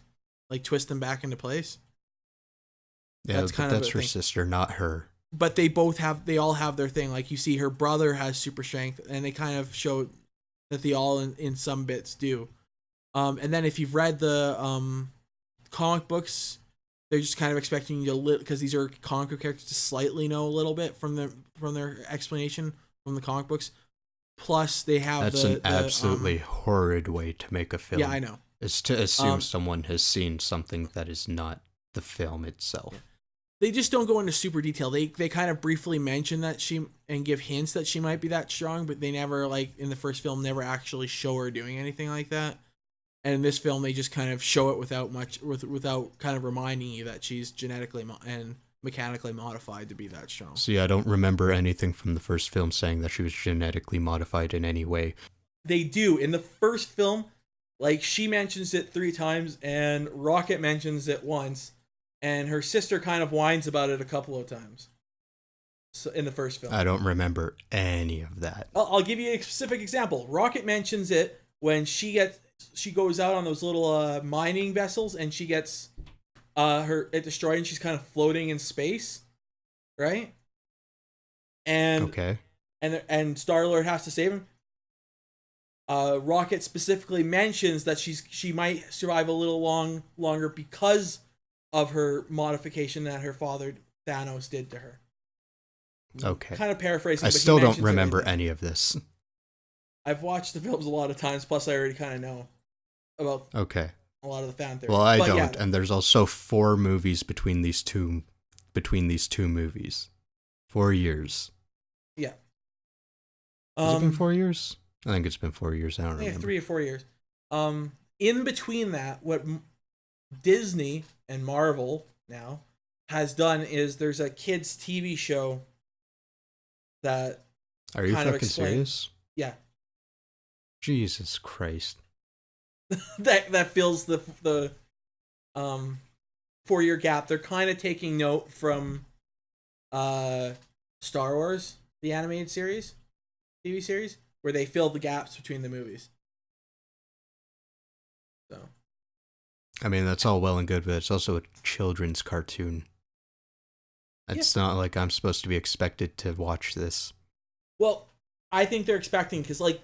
Like, twist them back into place? Yeah, that's her sister, not her. But they all have their thing. Like, you see her brother has super strength, and they kind of show that they all, in some bits, do. And then if you've read the comic books, they're just kind of expecting you to, because these are comic book characters, to slightly know a little bit from their explanation from the comic books. Plus, they have That's an absolutely horrid way to make a film. Yeah, I know. Is to assume someone has seen something that is not the film itself. Yeah. They just don't go into super detail. They kind of briefly mention that and give hints that she might be that strong, but they never, like in the first film, never actually show her doing anything like that. And in this film, they just kind of show it without kind of reminding you that she's genetically and mechanically modified to be that strong. See, I don't remember anything from the first film saying that she was genetically modified in any way. They do. In the first film, like, she mentions it 3 times and Rocket mentions it once, and her sister kind of whines about it a couple of times. in the first film. I don't remember any of that. I'll give you a specific example. Rocket mentions it when she goes out on those little mining vessels, and she gets it destroyed, and she's kind of floating in space, right? And Okay. and Star-Lord has to save him. Rocket specifically mentions that she might survive a little longer because of her modification that her father Thanos did to her. Okay. Kind of paraphrasing. I but still he don't mentions remember everything. any of this. I've watched the films a lot of times. Plus, I already kind of know about Okay. a lot of the fan theories. Well, I But don't, yeah, and there's also 4 movies between these two movies. 4 years. yeah. Has it been 4 years? I think it's been 4 years. I don't remember. 3 or 4 years. In between that, what Disney and Marvel now has done is there's a kids TV show that Are you kind of fucking explains- serious? yeah Jesus Christ. that fills the 4-year gap. They're kind of taking note from Star Wars, the animated series, TV series, where they fill the gaps between the movies. So, I mean, that's all well and good, but it's also a children's cartoon. It's not like I'm supposed to be expected to watch this. well, I think they're expecting, because like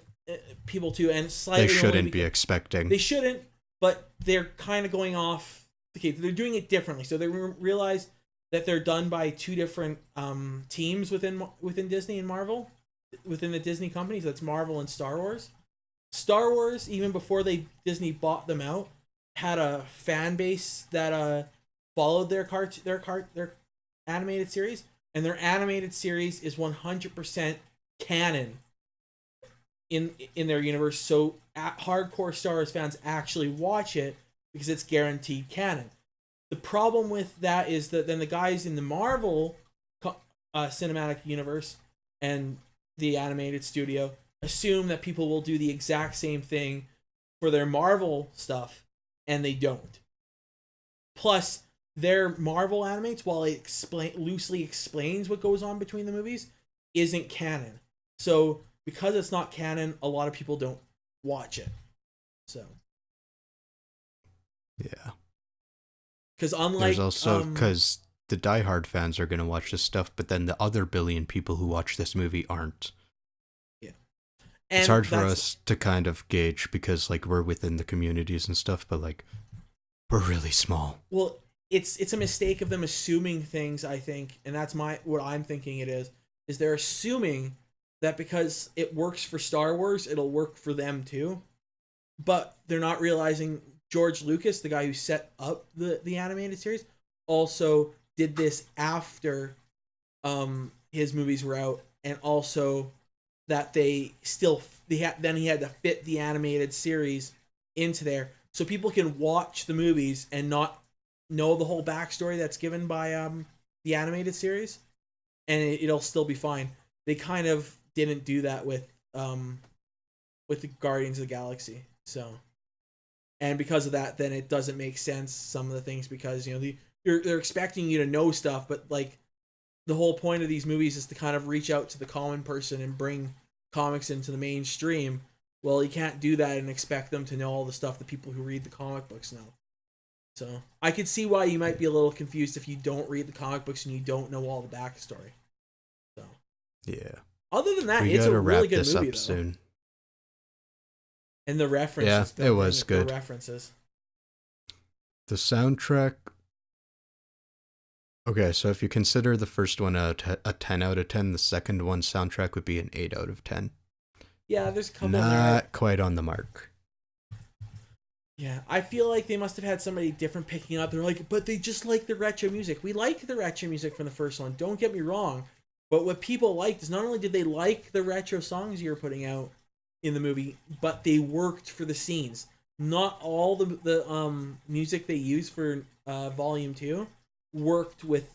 people too, and slightly They shouldn't be because- expecting. They shouldn't, but they're kind of going off. Okay, they're doing it differently, so they realize that they're done by 2 different teams within Disney and Marvel, within the Disney companies. That's Marvel and Star Wars. Star Wars, even before Disney bought them out, had a fan base that followed their animated series, and their animated series is 100% canon in their universe. So hardcore Star Wars fans actually watch it because it's guaranteed canon. The problem with that is that then the guys in the Marvel cinematic universe and the animated studio assume that people will do the exact same thing for their Marvel stuff, and they don't. Plus, their Marvel animates, while it loosely explains what goes on between the movies, isn't canon. So, because it's not canon, a lot of people don't watch it. So, Yeah. because unlike There's also, because the diehard fans are going to watch this stuff, but then the other billion people who watch this movie aren't. yeah, It's hard for us to kind of gauge because, like, we're within the communities and stuff, but, like, we're really small. Well, it's a mistake of them assuming things, I think, and that's what I'm thinking it is they're assuming that because it works for Star Wars, it'll work for them too. But they're not realizing George Lucas, the guy who set up the animated series, also did this after his movies were out, and also that then he had to fit the animated series into there so people can watch the movies and not know the whole backstory that's given by the animated series, and it'll still be fine. They kind of didn't do that with the Guardians of the Galaxy, so, and because of that, then it doesn't make sense, some of the things, because they're expecting you to know stuff, but like the whole point of these movies is to kind of reach out to the common person and bring comics into the mainstream. Well, you can't do that and expect them to know all the stuff that people who read the comic books know. So I could see why you might be a little confused if you don't read the comic books and you don't know all the backstory. So Yeah. other than that, We it's a gotta really wrap good this movie up though. soon. And the references. Yeah, it was the good. references. The soundtrack. Okay, so if you consider the first one a 10 out of 10, the second one soundtrack would be an 8 out of 10. Yeah, there's a couple. Not quite on the mark. Yeah, I feel like they must have had somebody different picking up. They're like, but they just like the retro music. We like the retro music from the first one. Don't get me wrong. But what people liked is not only did they like the retro songs you were putting out in the movie, but they worked for the scenes. Not all the music they used for Volume 2 worked with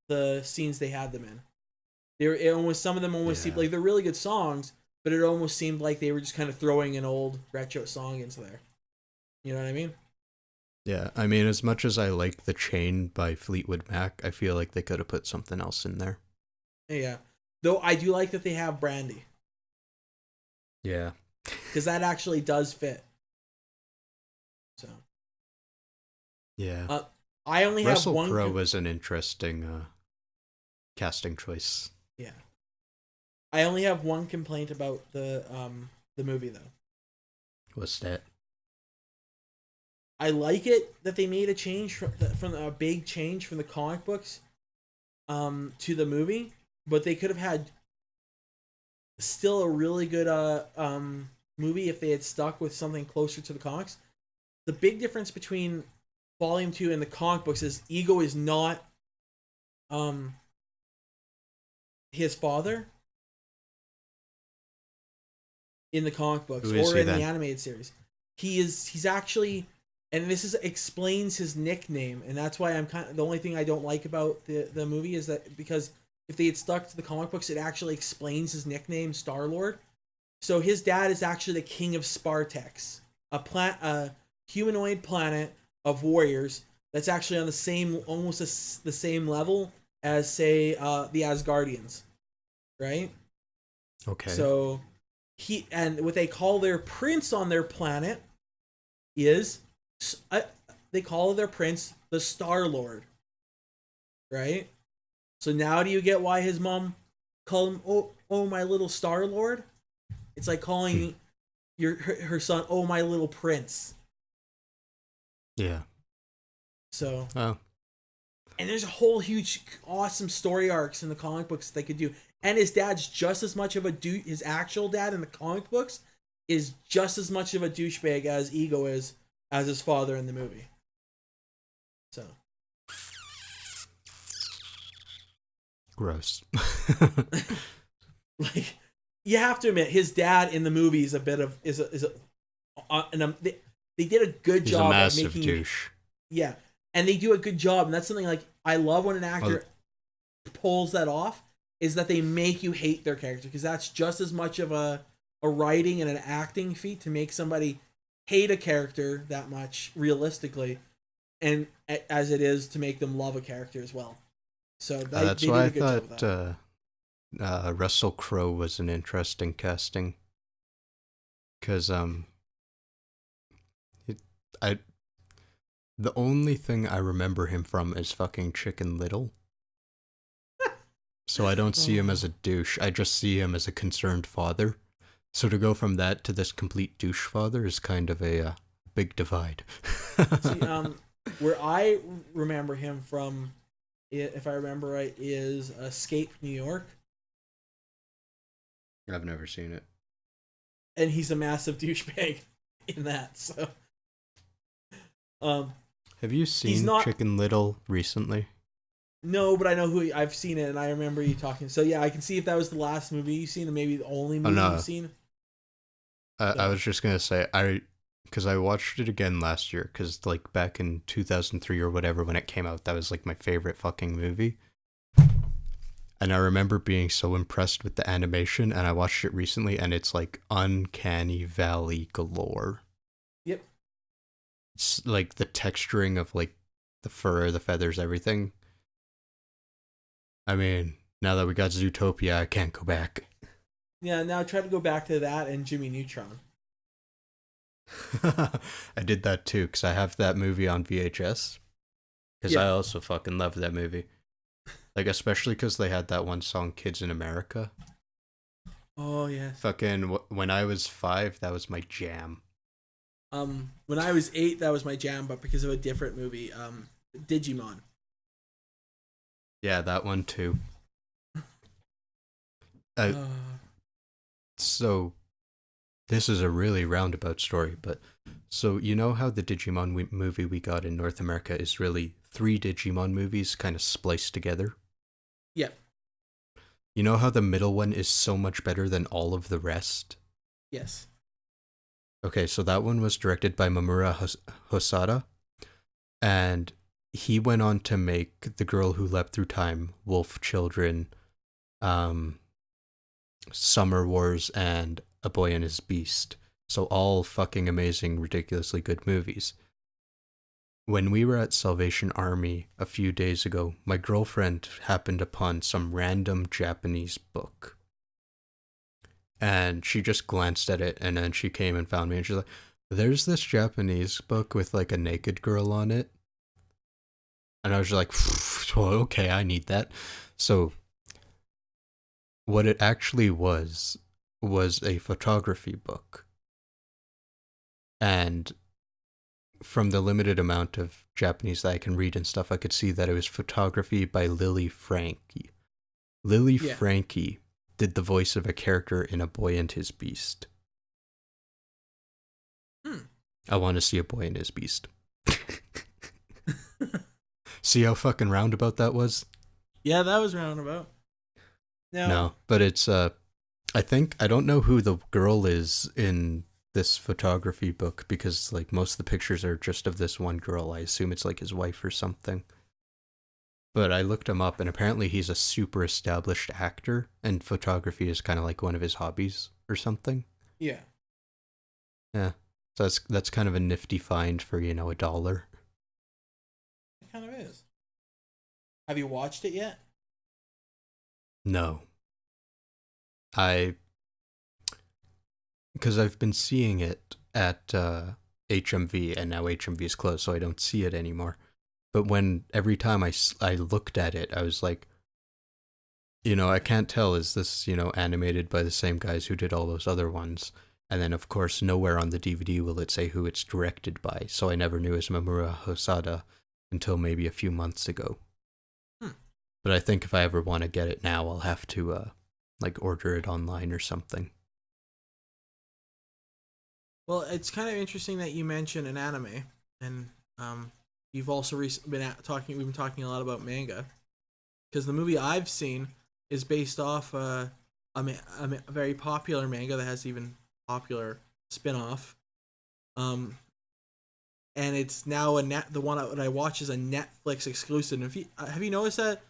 the scenes they had them in. Some of them almost seemed like they're really good songs, but it almost seemed like they were just kind of throwing an old retro song into there. You know what I mean? Yeah, I mean, as much as I like The Chain by Fleetwood Mac, I feel like they could have put something else in there. Yeah. Though I do like that they have Brandy. Yeah. Because that actually does fit. So. Yeah. I only have Russell one. Crowe was an interesting casting choice. Yeah. I only have one complaint about the movie though. What's that? I like it that they made a change from a big change from the comic books to the movie, but they could have had still a really good movie if they had stuck with something closer to the comics. The big difference between Volume 2 and the comic books is Ego is not his father in the comic books or in the animated series. He's actually, and this is explains his nickname, and that's why I'm kind of the only thing I don't like about the movie is that because if they had stuck to the comic books, it actually explains his nickname, Star-Lord. So his dad is actually the king of Spartex, a humanoid planet of warriors that's actually on the same, almost the same level as, say, the Asgardians, right? Okay. So and what they call their prince on their planet is they call their prince the Star-Lord, right? So now do you get why his mom called him, oh my little Star-Lord? It's like calling her son, oh my little prince. Yeah. So. Oh. And there's a whole huge, awesome story arcs in the comic books they could do. And his dad's just as much of a his actual dad in the comic books is just as much of a douchebag as Ego is as his father in the movie. So. Gross. Like, you have to admit, his dad in the movie is a bit of they did a good job. He's a massive of making douche. Yeah, and they do a good job, and that's something like I love when an actor pulls that off. Is that they make you hate their character, because that's just as much of a writing and an acting feat to make somebody hate a character that much realistically, and as it is to make them love a character as well. So that's why I thought Russell Crowe was an interesting casting, because the only thing I remember him from is fucking Chicken Little. So I don't see him as a douche. I just see him as a concerned father. So to go from that to this complete douche father is kind of a big divide. See, where I remember him from, if I remember right, is Escape New York. I've never seen it. And he's a massive douchebag in that. So, have you seen Chicken Little recently? No, but I know I've seen it, and I remember you talking. So yeah, I can see if that was the last movie you've seen, or maybe the only movie you've seen. I was just gonna say because I watched it again last year, because like back in 2003 or whatever when it came out, that was like my favorite fucking movie. And I remember being so impressed with the animation, and I watched it recently, and it's like uncanny valley galore. Yep. It's like the texturing of like the fur, the feathers, everything. I mean, now that we got Zootopia, I can't go back. Yeah, now try to go back to that and Jimmy Neutron. I did that too, because I have that movie on VHS. Because I also fucking love that movie. Like, especially because they had that one song, Kids in America. Oh, yes. Fucking, when I was 5, that was my jam. When I was 8, that was my jam, but because of a different movie, Digimon. Yeah, that one too. So, this is a really roundabout story, but so you know how the Digimon movie we got in North America is really 3 Digimon movies kind of spliced together? Yeah. You know how the middle one is so much better than all of the rest? Yes. Okay, so that one was directed by Mamoru Hosoda, and he went on to make The Girl Who Leapt Through Time, Wolf Children, Summer Wars, and A Boy and His Beast. So all fucking amazing, ridiculously good movies. when we were at Salvation Army a few days ago, my girlfriend happened upon some random Japanese book. And she just glanced at it, and then she came and found me, and she's like, there's this Japanese book with like a naked girl on it. And I was like, well, okay, I need that. So what it actually was a photography book. And from the limited amount of Japanese that I can read and stuff, I could see that it was photography by Lily Frankie. Lily Frankie did the voice of a character in A Boy and His Beast. I want to see A Boy and His Beast. See how fucking roundabout that was? Yeah, that was roundabout. No, but it's I don't know who the girl is in this photography book, because like most of the pictures are just of this one girl. I assume it's like his wife or something. But I looked him up, and apparently he's a super established actor, and photography is kind of like one of his hobbies or something. Yeah. Yeah. So that's kind of a nifty find for, $1. It kind of is. Have you watched it yet? No. Because I've been seeing it at HMV, and now HMV is closed, so I don't see it anymore. But every time I looked at it, I was like, I can't tell, is this, animated by the same guys who did all those other ones? And then, of course, nowhere on the DVD will it say who it's directed by, so I never knew it was Mamura Hosada until maybe a few months ago. But I think if I ever want to get it now, I'll have to, order it online or something. Well, it's kind of interesting that you mentioned an anime, and you've also we've been talking a lot about manga, because the movie I've seen is based off a very popular manga that has even popular spin-off, and it's now the one that I watch is a Netflix exclusive. And have you noticed that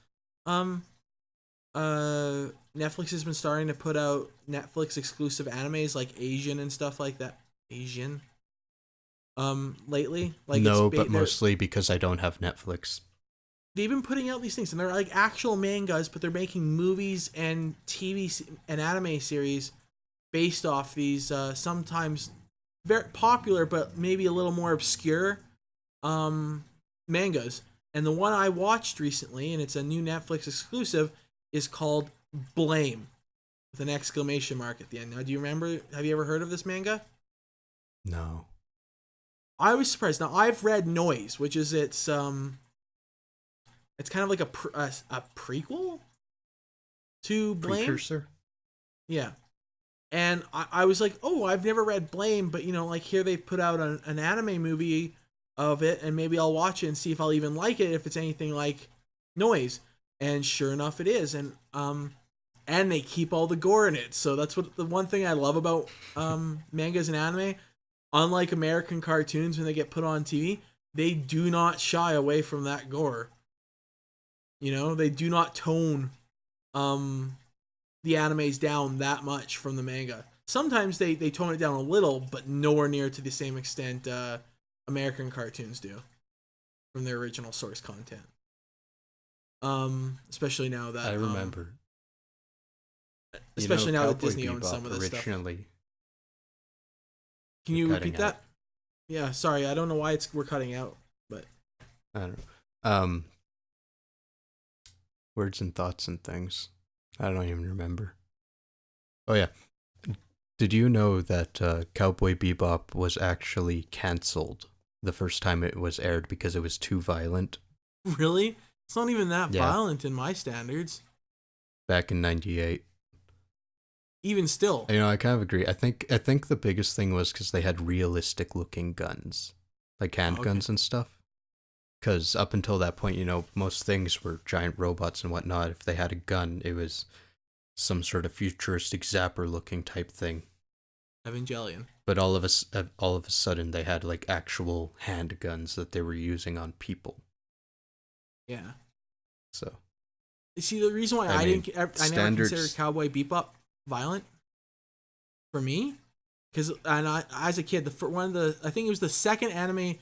Netflix has been starting to put out Netflix exclusive animes like Asian and stuff like that. Lately? Like, no, but mostly because I don't have Netflix. They've been putting out these things, and they're like actual mangas, but they're making movies and TV and anime series based off these sometimes very popular but maybe a little more obscure mangas. And the one I watched recently, and it's a new Netflix exclusive, is called Blame, with an exclamation mark at the end. Now, do you remember? Have you ever heard of this manga? No. I was surprised. Now, I've read Noise, which is it's kind of like a prequel to Blame. Precursor? Yeah. And I was like, oh, I've never read Blame, but like here they've put out an anime movie of it, and maybe I'll watch it and see if I'll even like it, if it's anything like Noise. And sure enough, it is. And they keep all the gore in it. So that's what the one thing I love about mangas and anime. Unlike American cartoons, when they get put on TV, they do not shy away from that gore. They do not tone the animes down that much from the manga. Sometimes they tone it down a little, but nowhere near to the same extent American cartoons do from their original source content. Especially now that I remember. Especially now that Cowboy Disney owns Bebop some of this originally, stuff. Can you repeat that? Out. Yeah, sorry, I don't know why we're cutting out, but I don't know. Words and thoughts and things. I don't even remember. Oh yeah. Did you know that Cowboy Bebop was actually cancelled the first time it was aired because it was too violent? Really? It's not even that violent in my standards. Back in '98. Even still. I kind of agree. I think the biggest thing was because they had realistic looking guns, like handguns and stuff. Because up until that point, most things were giant robots and whatnot. If they had a gun, it was some sort of futuristic zapper looking type thing. Evangelion. But all of a sudden, they had like actual handguns that they were using on people. Yeah. So. See, the reason why I never considered Cowboy Bebop violent for me, because as a kid, I think it was the second anime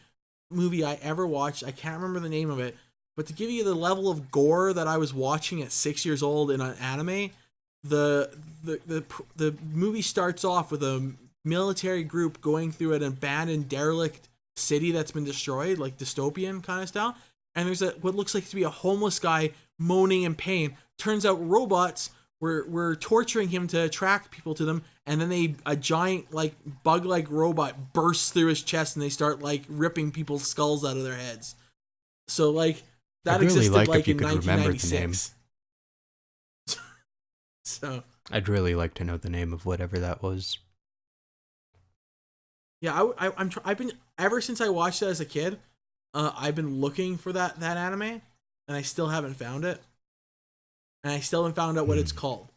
movie I ever watched. I can't remember the name of it, but to give you the level of gore that I was watching at 6 years old in an anime, the movie starts off with a military group going through an abandoned, derelict city that's been destroyed, like dystopian kind of style. And there's what looks like to be a homeless guy moaning in pain. Turns out robots were torturing him to attract people to them, and then a giant like bug-like robot bursts through his chest, and they start like ripping people's skulls out of their heads. So like that existed like in 1996. So I'd really like to know the name of whatever that was. Yeah, I've been ever since I watched it as a kid. I've been looking for that anime, and I still haven't found it. And I still haven't found out what it's called.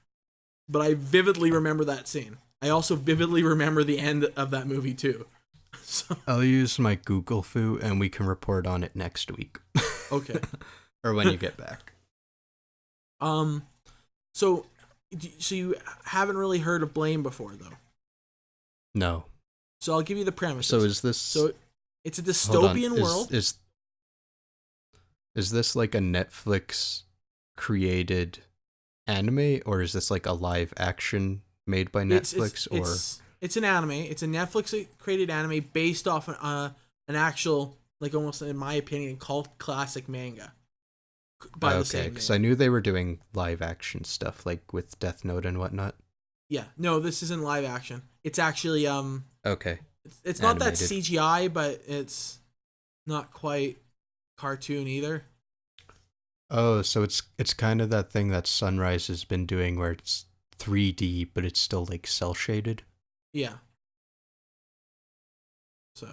But I vividly remember that scene. I also vividly remember the end of that movie too. So. I'll use my Google foo and we can report on it next week. Okay. Or when you get back. So you haven't really heard of Blame before though? No. So I'll give you the premise. So is this... So it's a dystopian world. Is this like a Netflix created anime, or is this like a live action made by Netflix? It's an anime. It's a Netflix created anime based off an actual, like almost in my opinion, cult classic manga. Okay, because I knew they were doing live action stuff like with Death Note and whatnot. Yeah, no, this isn't live action. It's actually okay. It's not that CGI, but it's not quite cartoon either. Oh, so it's kind of that thing that Sunrise has been doing where it's 3D, but it's still like cel shaded. Yeah. So,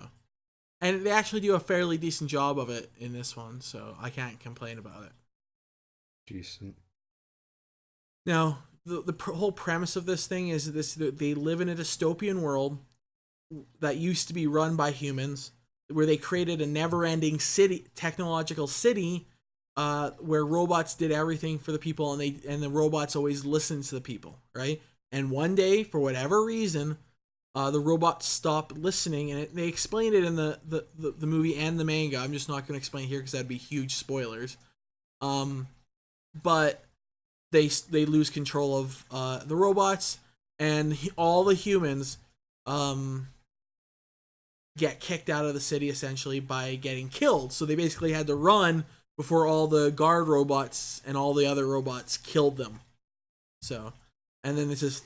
and they actually do a fairly decent job of it in this one, so I can't complain about it. Decent. Now, the whole premise of this thing is they live in a dystopian world that used to be run by humans, where they created a never-ending technological city, where robots did everything for the people, and the robots always listened to the people, right? And one day, for whatever reason, the robots stopped listening, and they explained it in the movie and the manga. I'm just not going to explain here because that'd be huge spoilers. But they lose control of the robots, and all the humans get kicked out of the city essentially by getting killed. So they basically had to run before all the guard robots and all the other robots killed them. So, and then it's just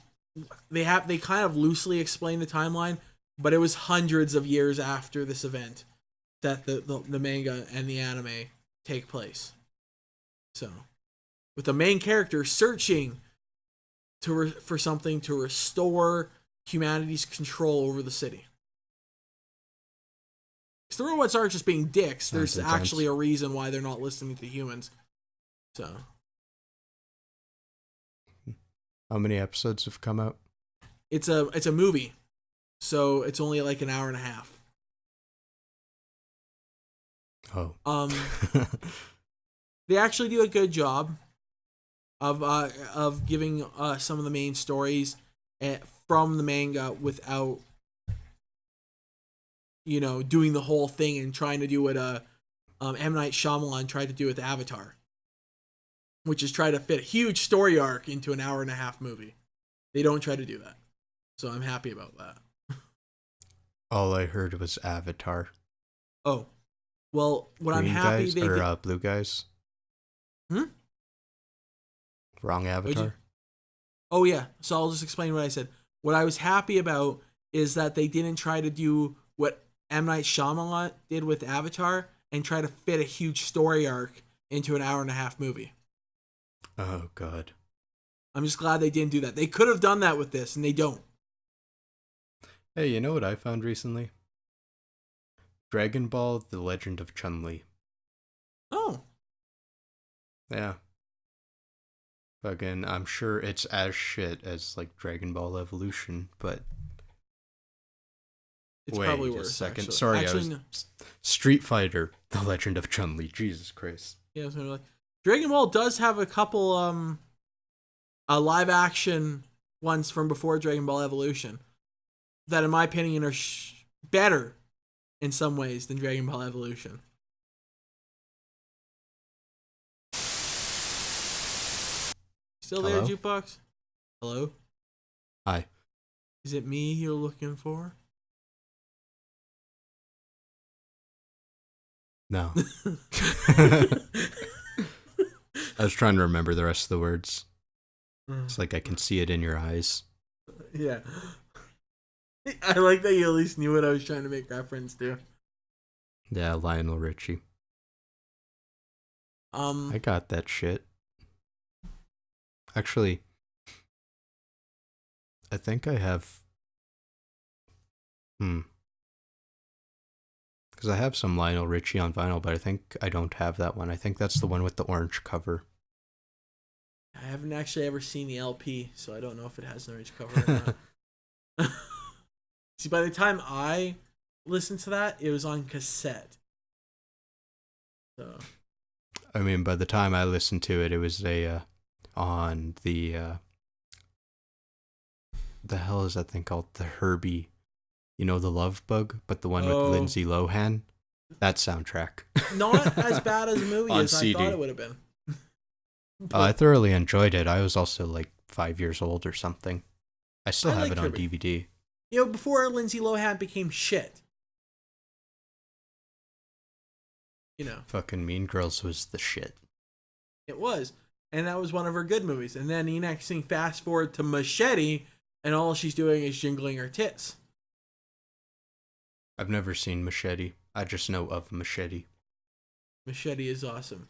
they kind of loosely explain the timeline, but it was hundreds of years after this event that the manga and the anime take place. So, with the main character searching for something to restore humanity's control over the city. Because the robots aren't just being dicks. There's actually a reason why they're not listening to humans. So, how many episodes have come out? It's a movie, so it's only like an hour and a half. Oh. They actually do a good job of giving some of the main stories from the manga without, doing the whole thing and trying to do what M. Night Shyamalan tried to do with Avatar, which is try to fit a huge story arc into an hour and a half movie. They don't try to do that, so I'm happy about that. All I heard was Avatar. Oh, well, what Green I'm happy guys, they or blue guys. Wrong Avatar. Oh yeah, so I'll just explain what I said. What I was happy about is that they didn't try to do what M. Night Shyamalan did with Avatar and try to fit a huge story arc into an hour and a half movie. Oh god. I'm just glad they didn't do that. They could have done that with this, and they don't. Hey, you know what I found recently? Dragon Ball: The Legend of Chun-Li. Oh. Yeah. Again, I'm sure it's as shit as like Dragon Ball Evolution, but it's wait probably a worse. second. Actually. Sorry, actually, no. Street Fighter: The Legend of Chun-Li. Jesus Christ. Yeah, like, Dragon Ball does have a couple live action ones from before Dragon Ball Evolution that, in my opinion, are better in some ways than Dragon Ball Evolution. Still there, Hello? Jukebox? Hello? Hi. Is it me you're looking for? No. I was trying to remember the rest of the words. It's like I can see it in your eyes. Yeah. I like that you at least knew what I was trying to make reference to. Yeah, Lionel Richie. I got that shit. Actually, I think I have... Because I have some Lionel Richie on vinyl, but I think I don't have that one. I think that's the one with the orange cover. I haven't actually ever seen the LP, so I don't know if it has an orange cover or not. See, by the time I listened to that, it was on cassette. So, I mean, by the time I listened to it, it was on the hell is that thing called? The Herbie, you know, the Love Bug, but the one with Lindsay Lohan. That soundtrack. Not as bad as a movie On as CD. I thought it would have been. I thoroughly enjoyed it. I was also like 5 years old or something. I still have it on Herbie. DVD. You know, before Lindsay Lohan became shit. You know. Fucking Mean Girls was the shit. It was. And that was one of her good movies. And then the next thing, fast forward to Machete, and all she's doing is jingling her tits. I've never seen Machete. I just know of Machete. Machete is awesome.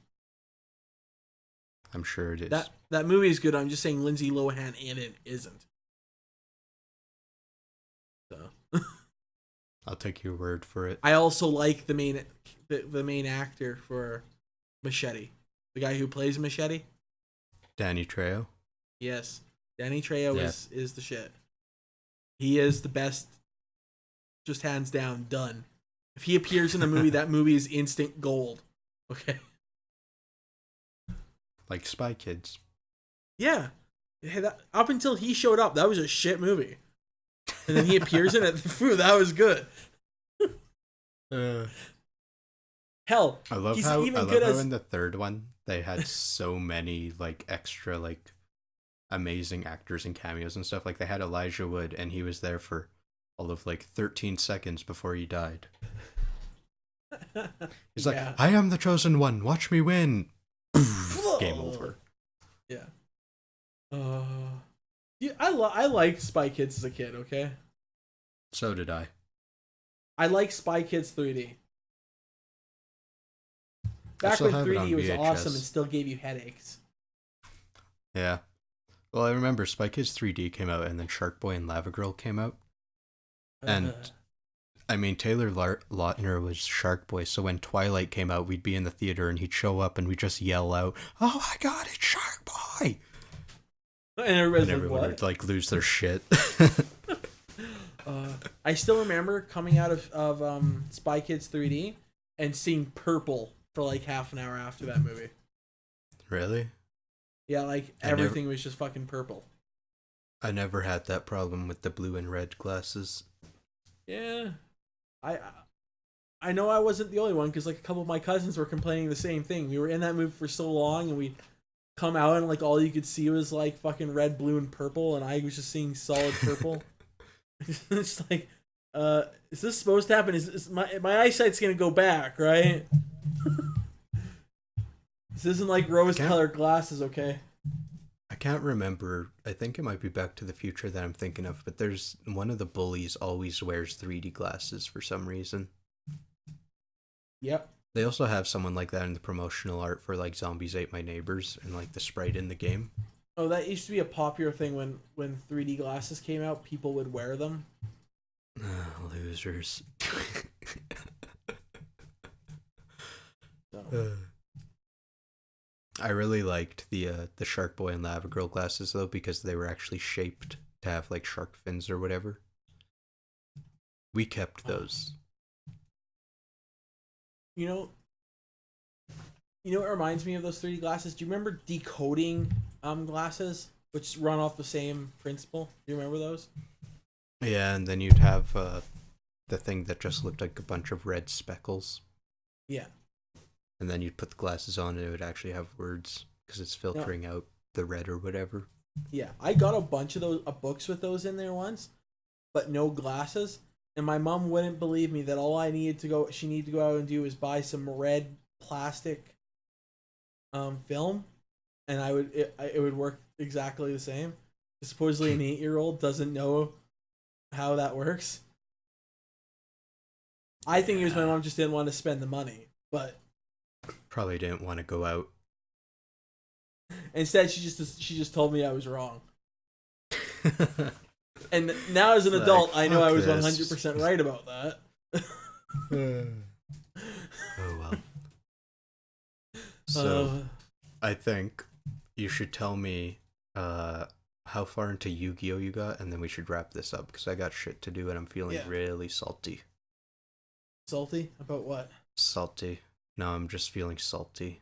I'm sure it is. That movie is good. I'm just saying Lindsay Lohan in it isn't. So I'll take your word for it. I also like the main actor for Machete. The guy who plays Machete. Danny Trejo. Yes. Danny Trejo is the shit. He is the best. Just hands down, done. If he appears in a movie, that movie is instant gold. Okay. Like Spy Kids. Yeah. Up until he showed up, that was a shit movie. And then he appears in it. Phew, that was good. Hell, I love he's how even good as in the third one they had so many like extra like amazing actors and cameos and stuff. Like they had Elijah Wood, and he was there for all of like 13 seconds before he died. He's like, I am the chosen one. Watch me win. Game over. Yeah. I liked Spy Kids as a kid. Okay. So did I. I like Spy Kids 3D. Back when 3D was awesome and still gave you headaches. Yeah. Well, I remember Spy Kids 3D came out, and then Shark Boy and Lava Girl came out. And I mean, Taylor Lautner was Shark Boy, so when Twilight came out, we'd be in the theater and he'd show up and we'd just yell out, "Oh my god, it's Shark Boy!" And everyone would like lose their shit. I still remember coming out of Spy Kids 3D and seeing purple for like half an hour after that movie. Really? Yeah, like everything was just fucking purple. I never had that problem with the blue and red glasses. Yeah. I know I wasn't the only one, because like a couple of my cousins were complaining the same thing. We were in that movie for so long, and we'd come out and like all you could see was like fucking red, blue, and purple, and I was just seeing solid purple. It's like, is this supposed to happen? Is my eyesight's gonna go back, right? This isn't like rose-colored glasses, okay? I can't remember. I think it might be Back to the Future that I'm thinking of, but there's one of the bullies always wears 3D glasses for some reason. Yep. They also have someone like that in the promotional art for like Zombies Ate My Neighbors and like the Sprite in the game. Oh, that used to be a popular thing when 3D glasses came out. People would wear them. Losers. So. I really liked the Shark Boy and Lava Girl glasses though, because they were actually shaped to have like shark fins or whatever. We kept those. You know what reminds me of those 3D glasses? Do you remember decoding glasses, which run off the same principle? Do you remember those? Yeah, and then you'd have the thing that just looked like a bunch of red speckles. Yeah. And then you'd put the glasses on and it would actually have words because it's filtering out the red or whatever. Yeah, I got a bunch of those books with those in there once, but no glasses. And my mom wouldn't believe me that all she needed to go out and do was buy some red plastic film, and it would work exactly the same. Supposedly an 8-year-old doesn't know how that works. I think it was my mom just didn't want to spend the money, but probably didn't want to go out. Instead, she just told me I was wrong. And now as an adult, I know I was 100% right about that. Oh well. So I think you should tell me how far into Yu-Gi-Oh you got, and then we should wrap this up because I got shit to do and I'm feeling really salty. Salty? About what? Salty. No, I'm just feeling salty.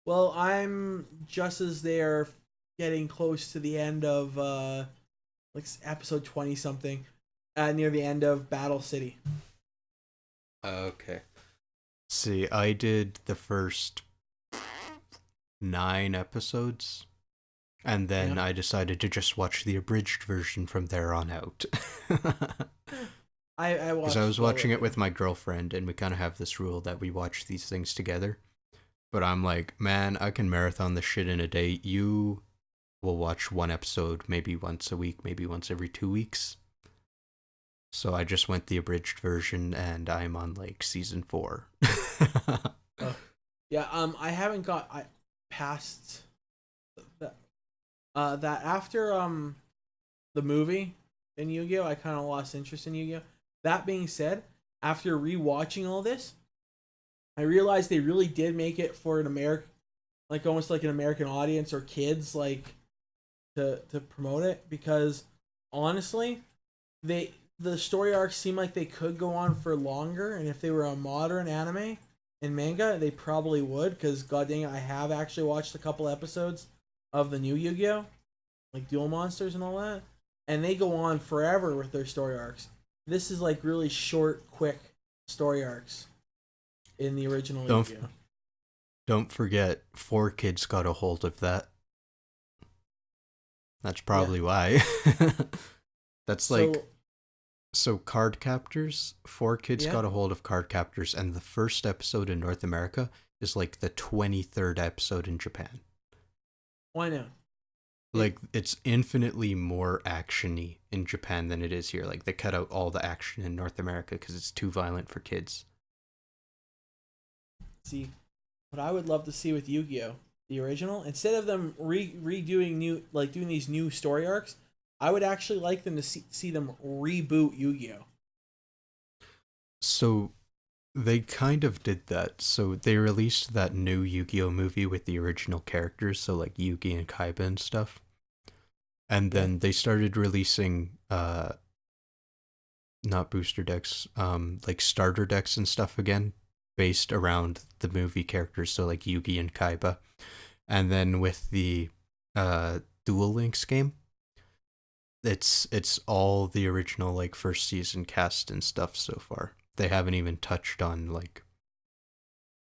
Well, I'm just as they're getting close to the end of like episode 20 something, near the end of Battle City. Okay. See, I did the first 9 episodes, and then I decided to just watch the abridged version from there on out. Because I was watching it with my girlfriend, and we kind of have this rule that we watch these things together. But I'm like, man, I can marathon this shit in a day. You will watch one episode maybe once a week, maybe once every 2 weeks. So I just went the abridged version, and I'm on like season 4. Yeah, I haven't got past that. That after the movie in Yu-Gi-Oh, I kind of lost interest in Yu-Gi-Oh. That being said, after rewatching all this, I realized they really did make it for an American, like almost like an American audience or kids, like to promote it, because honestly, the story arcs seem like they could go on for longer, and if they were a modern anime and manga, they probably would, because god dang it, I have actually watched a couple episodes of the new Yu-Gi-Oh, like Duel Monsters and all that, and they go on forever with their story arcs. This is like really short, quick story arcs in the original Yu-Gi-Oh. Don't forget, 4Kids got a hold of that. That's probably why. That's like... So Card Captors, 4Kids got a hold of Card Captors, and the first episode in North America is like the 23rd episode in Japan. Why not? Like, it's infinitely more action-y in Japan than it is here. Like, they cut out all the action in North America because it's too violent for kids. See, what I would love to see with Yu-Gi-Oh, the original, instead of them redoing doing these new story arcs, I would actually like them to see them reboot Yu-Gi-Oh. So they kind of did that. So they released that new Yu-Gi-Oh movie with the original characters, so like Yugi and Kaiba and stuff. And then they started releasing not booster decks, like starter decks and stuff again, based around the movie characters, so like Yugi and Kaiba. And then with the Duel Links game, it's all the original like first season cast and stuff so far. They haven't even touched on like,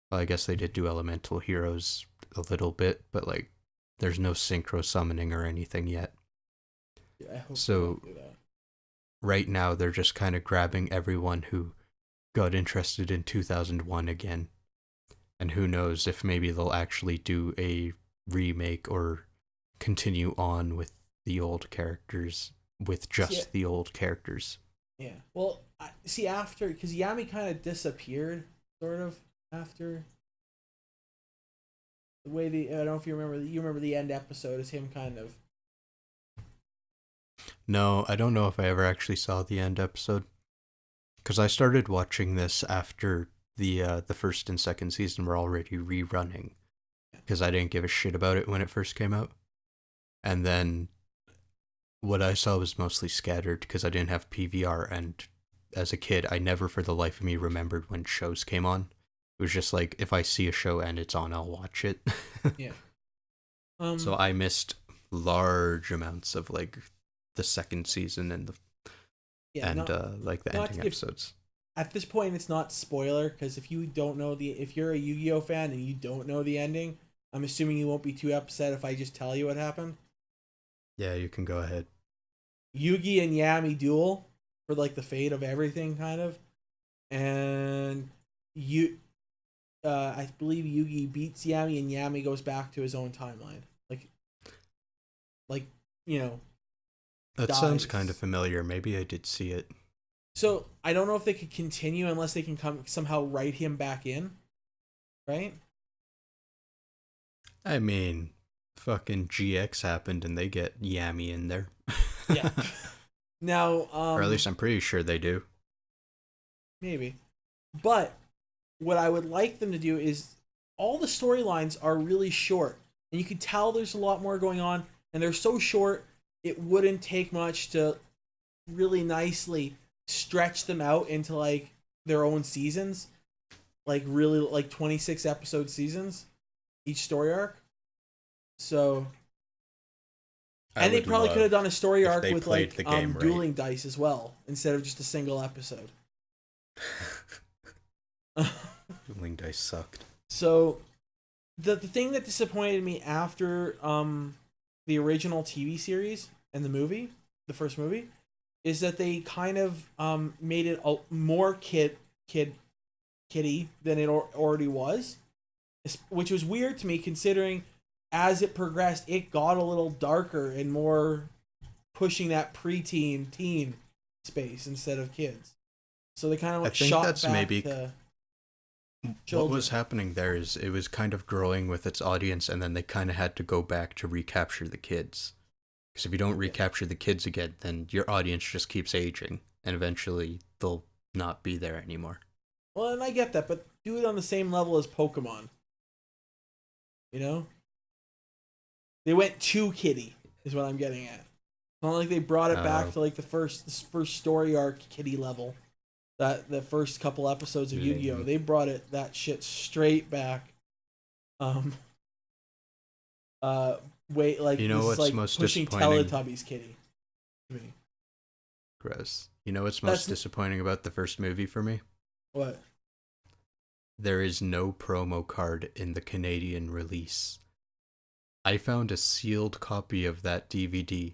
well, I guess they did do Elemental Heroes a little bit, but like there's no synchro summoning or anything yet. Yeah, I hope so they do that. Right now they're just kind of grabbing everyone who got interested in 2001 again, and who knows if maybe they'll actually do a remake or continue on with the old characters with just the old characters. Yeah. Well, see, after, because Yami kind of disappeared, sort of, after the way I don't know if you remember the end episode is him kind of. No, I don't know if I ever actually saw the end episode, because I started watching this after the first and second season were already rerunning, because I didn't give a shit about it when it first came out. And then what I saw was mostly scattered because I didn't have PVR, and as a kid, I never for the life of me remembered when shows came on. It was just like, if I see a show and it's on, I'll watch it. Yeah. So I missed large amounts of like the second season and Yeah, and like the not ending to give, episodes. at this point it's not spoiler, because if you're a Yu-Gi-Oh fan and you don't know the ending, I'm assuming you won't be too upset if I just tell you what happened. Yeah, you can go ahead. Yugi and Yami duel for like the fate of everything, kind of, and I believe Yugi beats Yami, and Yami goes back to his own timeline, like you know, That sounds kind of dies. familiar. Maybe I did see it. So I don't know if they could continue unless they can somehow write him back in, right? I mean, fucking GX happened and they get Yami in there. Yeah. Now, Or at least I'm pretty sure they do. maybe, but what I would like them to do is all the storylines are really short, and you can tell there's a lot more going on, and they're so short it wouldn't take much to really nicely stretch them out into like their own seasons, like really like 26 episode seasons each story arc. So, I and they would probably could love have done a story if arc they with played like the game right. dueling dice as well instead of just a single episode. Dueling dice sucked. So the thing that disappointed me after the original TV series and the first movie, is that they kind of made it more kiddie than it already was, which was weird to me considering as it progressed it got a little darker and more pushing that preteen teen space instead of kids. So they kind of I think shot that's back maybe to what children. was happening there is it was kind of growing with its audience, and then they kind of had to go back to recapture the kids. Because if you don't recapture the kids again, then your audience just keeps aging, and eventually they'll not be there anymore. Well, and I get that, but do it on the same level as Pokemon. You know? They went too kiddie, is what I'm getting at. It's not like they brought it back to like the first story arc kiddie level. That the first couple episodes of Yu-Gi-Oh! They brought that shit straight back. Wait, like You know this is what's like most pushing disappointing? Teletubbies kiddie to me. Gross. You know what's most disappointing about the first movie for me? What? There is no promo card in the Canadian release. I found a sealed copy of that DVD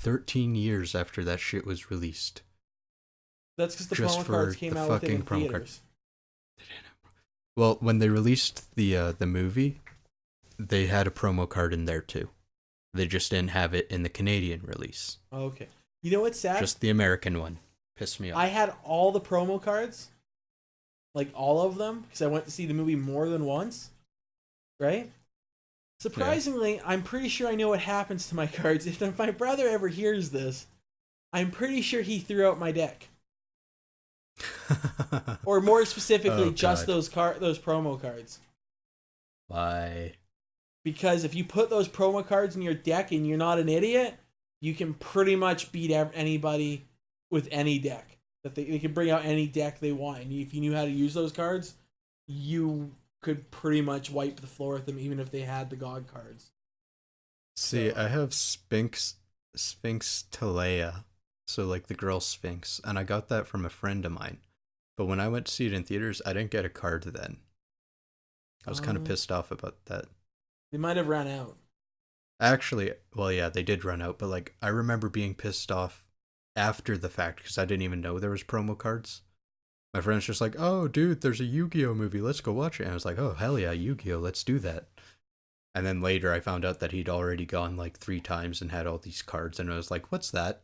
13 years after that shit was released. That's because the Just promo for cards came the out with it fucking in promo card. theaters. Well, when they released the movie, they had a promo card in there too. They just didn't have it in the Canadian release. Okay. You know what's sad? Just the American one. Pissed me off. I had all the promo cards, like all of them, because I went to see the movie more than once. Right? Surprisingly, yeah. I'm pretty sure I know what happens to my cards. If my brother ever hears this, I'm pretty sure he threw out my deck. Or more specifically, just those promo cards. Why? Because if you put those promo cards in your deck and you're not an idiot, you can pretty much beat anybody with any deck. That they can bring out any deck they want. And if you knew how to use those cards, you could pretty much wipe the floor with them, even if they had the God cards. See, I have Sphinx Talea, so like the girl Sphinx, and I got that from a friend of mine. But when I went to see it in theaters, I didn't get a card then. I was kind of pissed off about that. They might have run out. Actually, well, yeah, they did run out, but like I remember being pissed off after the fact because I didn't even know there was promo cards. My friend's just like, "Oh, dude, there's a Yu-Gi-Oh movie. Let's go watch it." And I was like, "Oh, hell yeah, Yu-Gi-Oh! Let's do that." And then later, I found out that he'd already gone like 3 times and had all these cards, and I was like, "What's that?"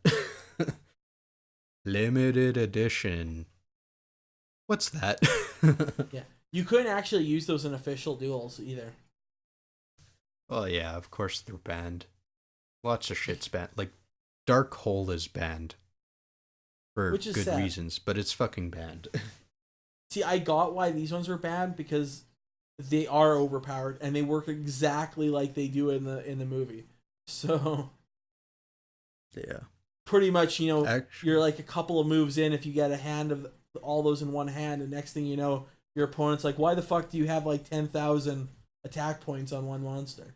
Limited edition. What's that? Yeah, you couldn't actually use those in official duels either. Well, yeah, of course they're banned. Lots of shit's banned. Like, Dark Hole is banned. For Which is good sad. reasons, but it's fucking banned. See, I got why these ones were banned because they are overpowered and they work exactly like they do in the movie. So, yeah. pretty much, you're like a couple of moves in if you get a hand of all those in one hand, and next thing you know, your opponent's like, "Why the fuck do you have like 10,000 attack points on one monster?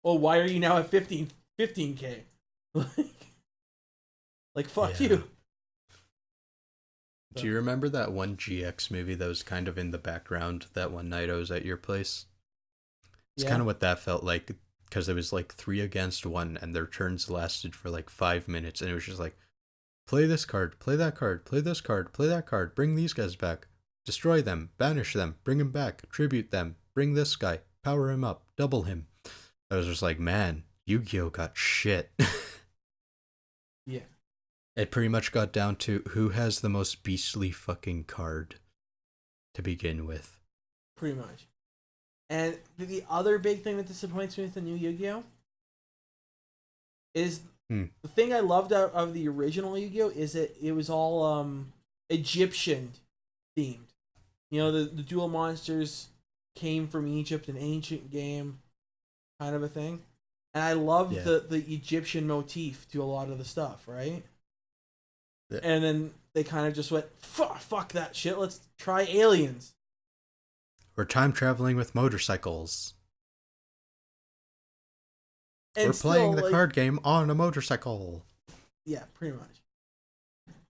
Oh, why are you now at 15k?" Like fuck you. Do you remember that one GX movie that was kind of in the background that one night I was at your place? It's kind of what that felt like, because it was like 3 against 1 and their turns lasted for like 5 minutes, and it was just like, play this card, play that card, play this card, play that card, bring these guys back, destroy them, banish them, bring them back, tribute them, bring this guy, power him up, double him. I was just like, man, Yu-Gi-Oh got shit. Yeah. It pretty much got down to who has the most beastly fucking card to begin with. Pretty much. And the other big thing that disappoints me with the new Yu-Gi-Oh! Is the thing I loved out of the original Yu-Gi-Oh! Is that it was all Egyptian themed. You know, the dual monsters came from Egypt, an ancient game, kind of a thing. And I love the Egyptian motif to a lot of the stuff, right? Yeah. And then they kind of just went, fuck that shit, let's try aliens. We're time traveling with motorcycles. And we're playing the card game on a motorcycle. Yeah, pretty much.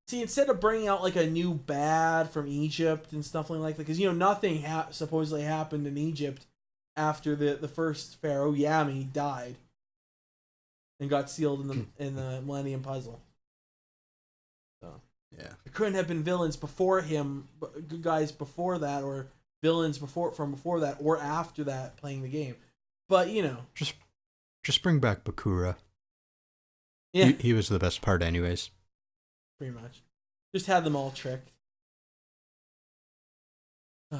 See, instead of bringing out like a new bad from Egypt and stuff like that, because nothing supposedly happened in Egypt after the first pharaoh Yami died and got sealed in the Millennium Puzzle. So yeah, there couldn't have been villains before him, good guys before that, or villains before that or after that playing the game. But just bring back Bakura. Yeah, he was the best part, anyways. Pretty much, just had them all tricked. See,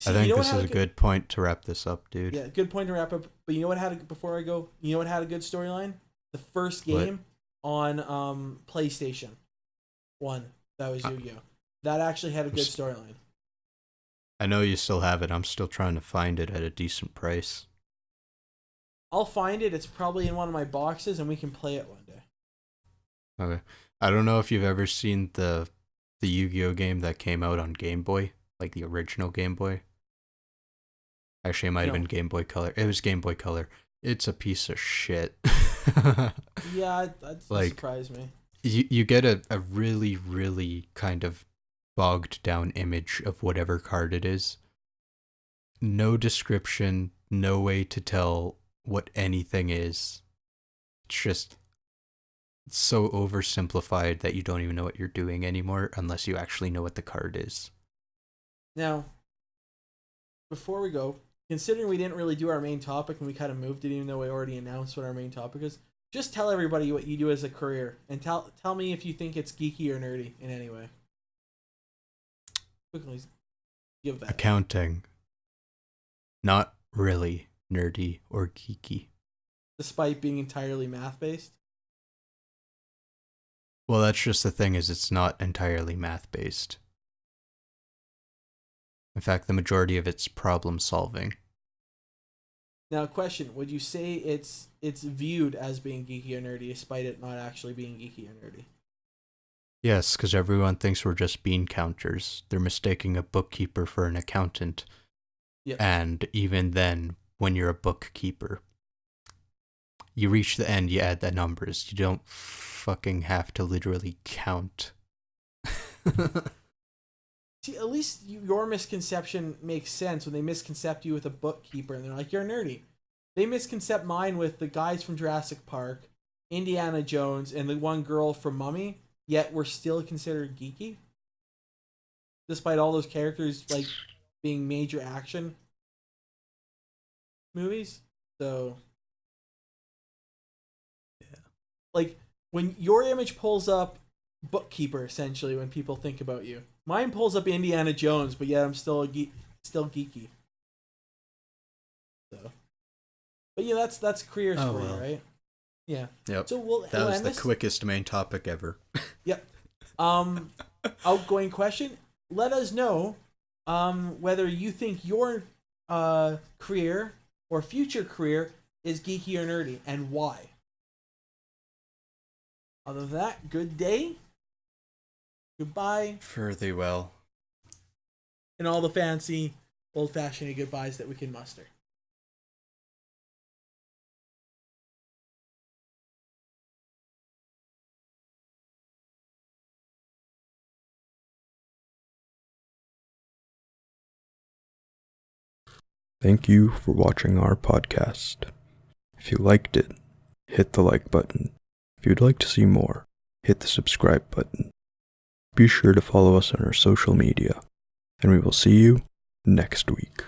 I think this is a good point to wrap this up, dude. Yeah, good point to wrap up. But you know what before I go? You know what had a good storyline? The first game on PlayStation 1. That was Yu-Gi-Oh! That actually had a good storyline. I know you still have it. I'm still trying to find it at a decent price. I'll find it. It's probably in one of my boxes, and we can play it one day. Okay. I don't know if you've ever seen the Yu-Gi-Oh! Game that came out on Game Boy, like the original Game Boy. Actually, it might have been Game Boy Color. It was Game Boy Color. It's a piece of shit. Yeah, that surprised me. You get a really, really kind of bogged down image of whatever card it is. No description, no way to tell what anything is. It's just so oversimplified that you don't even know what you're doing anymore unless you actually know what the card is. Now, before we go, considering we didn't really do our main topic and we kind of moved it even though we already announced what our main topic is, just tell everybody what you do as a career and tell me if you think it's geeky or nerdy in any way. Quickly give that. Accounting. Not really nerdy or geeky. Despite being entirely math-based? Well, that's just the thing, is it's not entirely math-based. In fact, the majority of it's problem-solving. Now, question, would you say it's viewed as being geeky or nerdy despite it not actually being geeky or nerdy? Yes, because everyone thinks we're just bean counters. They're mistaking a bookkeeper for an accountant. Yep. And even then, when you're a bookkeeper, you reach the end, you add the numbers. You don't fucking have to literally count. See, at least your misconception makes sense when they misconcept you with a bookkeeper and they're like, you're nerdy. They misconcept mine with the guys from Jurassic Park, Indiana Jones, and the one girl from Mummy, yet we're still considered geeky. Despite all those characters like being major action movies. So yeah. Like when your image pulls up bookkeeper, essentially, when people think about you. Mine pulls up Indiana Jones, but yet I'm still still geeky. So, but yeah, that's careers for you, right? Yeah. Yep. So that was the quickest main topic ever. Yep. Outgoing question. Let us know whether you think your career or future career is geeky or nerdy, and why. Other than that, good day. Goodbye. Fare thee well. And all the fancy, old-fashioned goodbyes that we can muster. Thank you for watching our podcast. If you liked it, hit the like button. If you'd like to see more, hit the subscribe button. Be sure to follow us on our social media, and we will see you next week.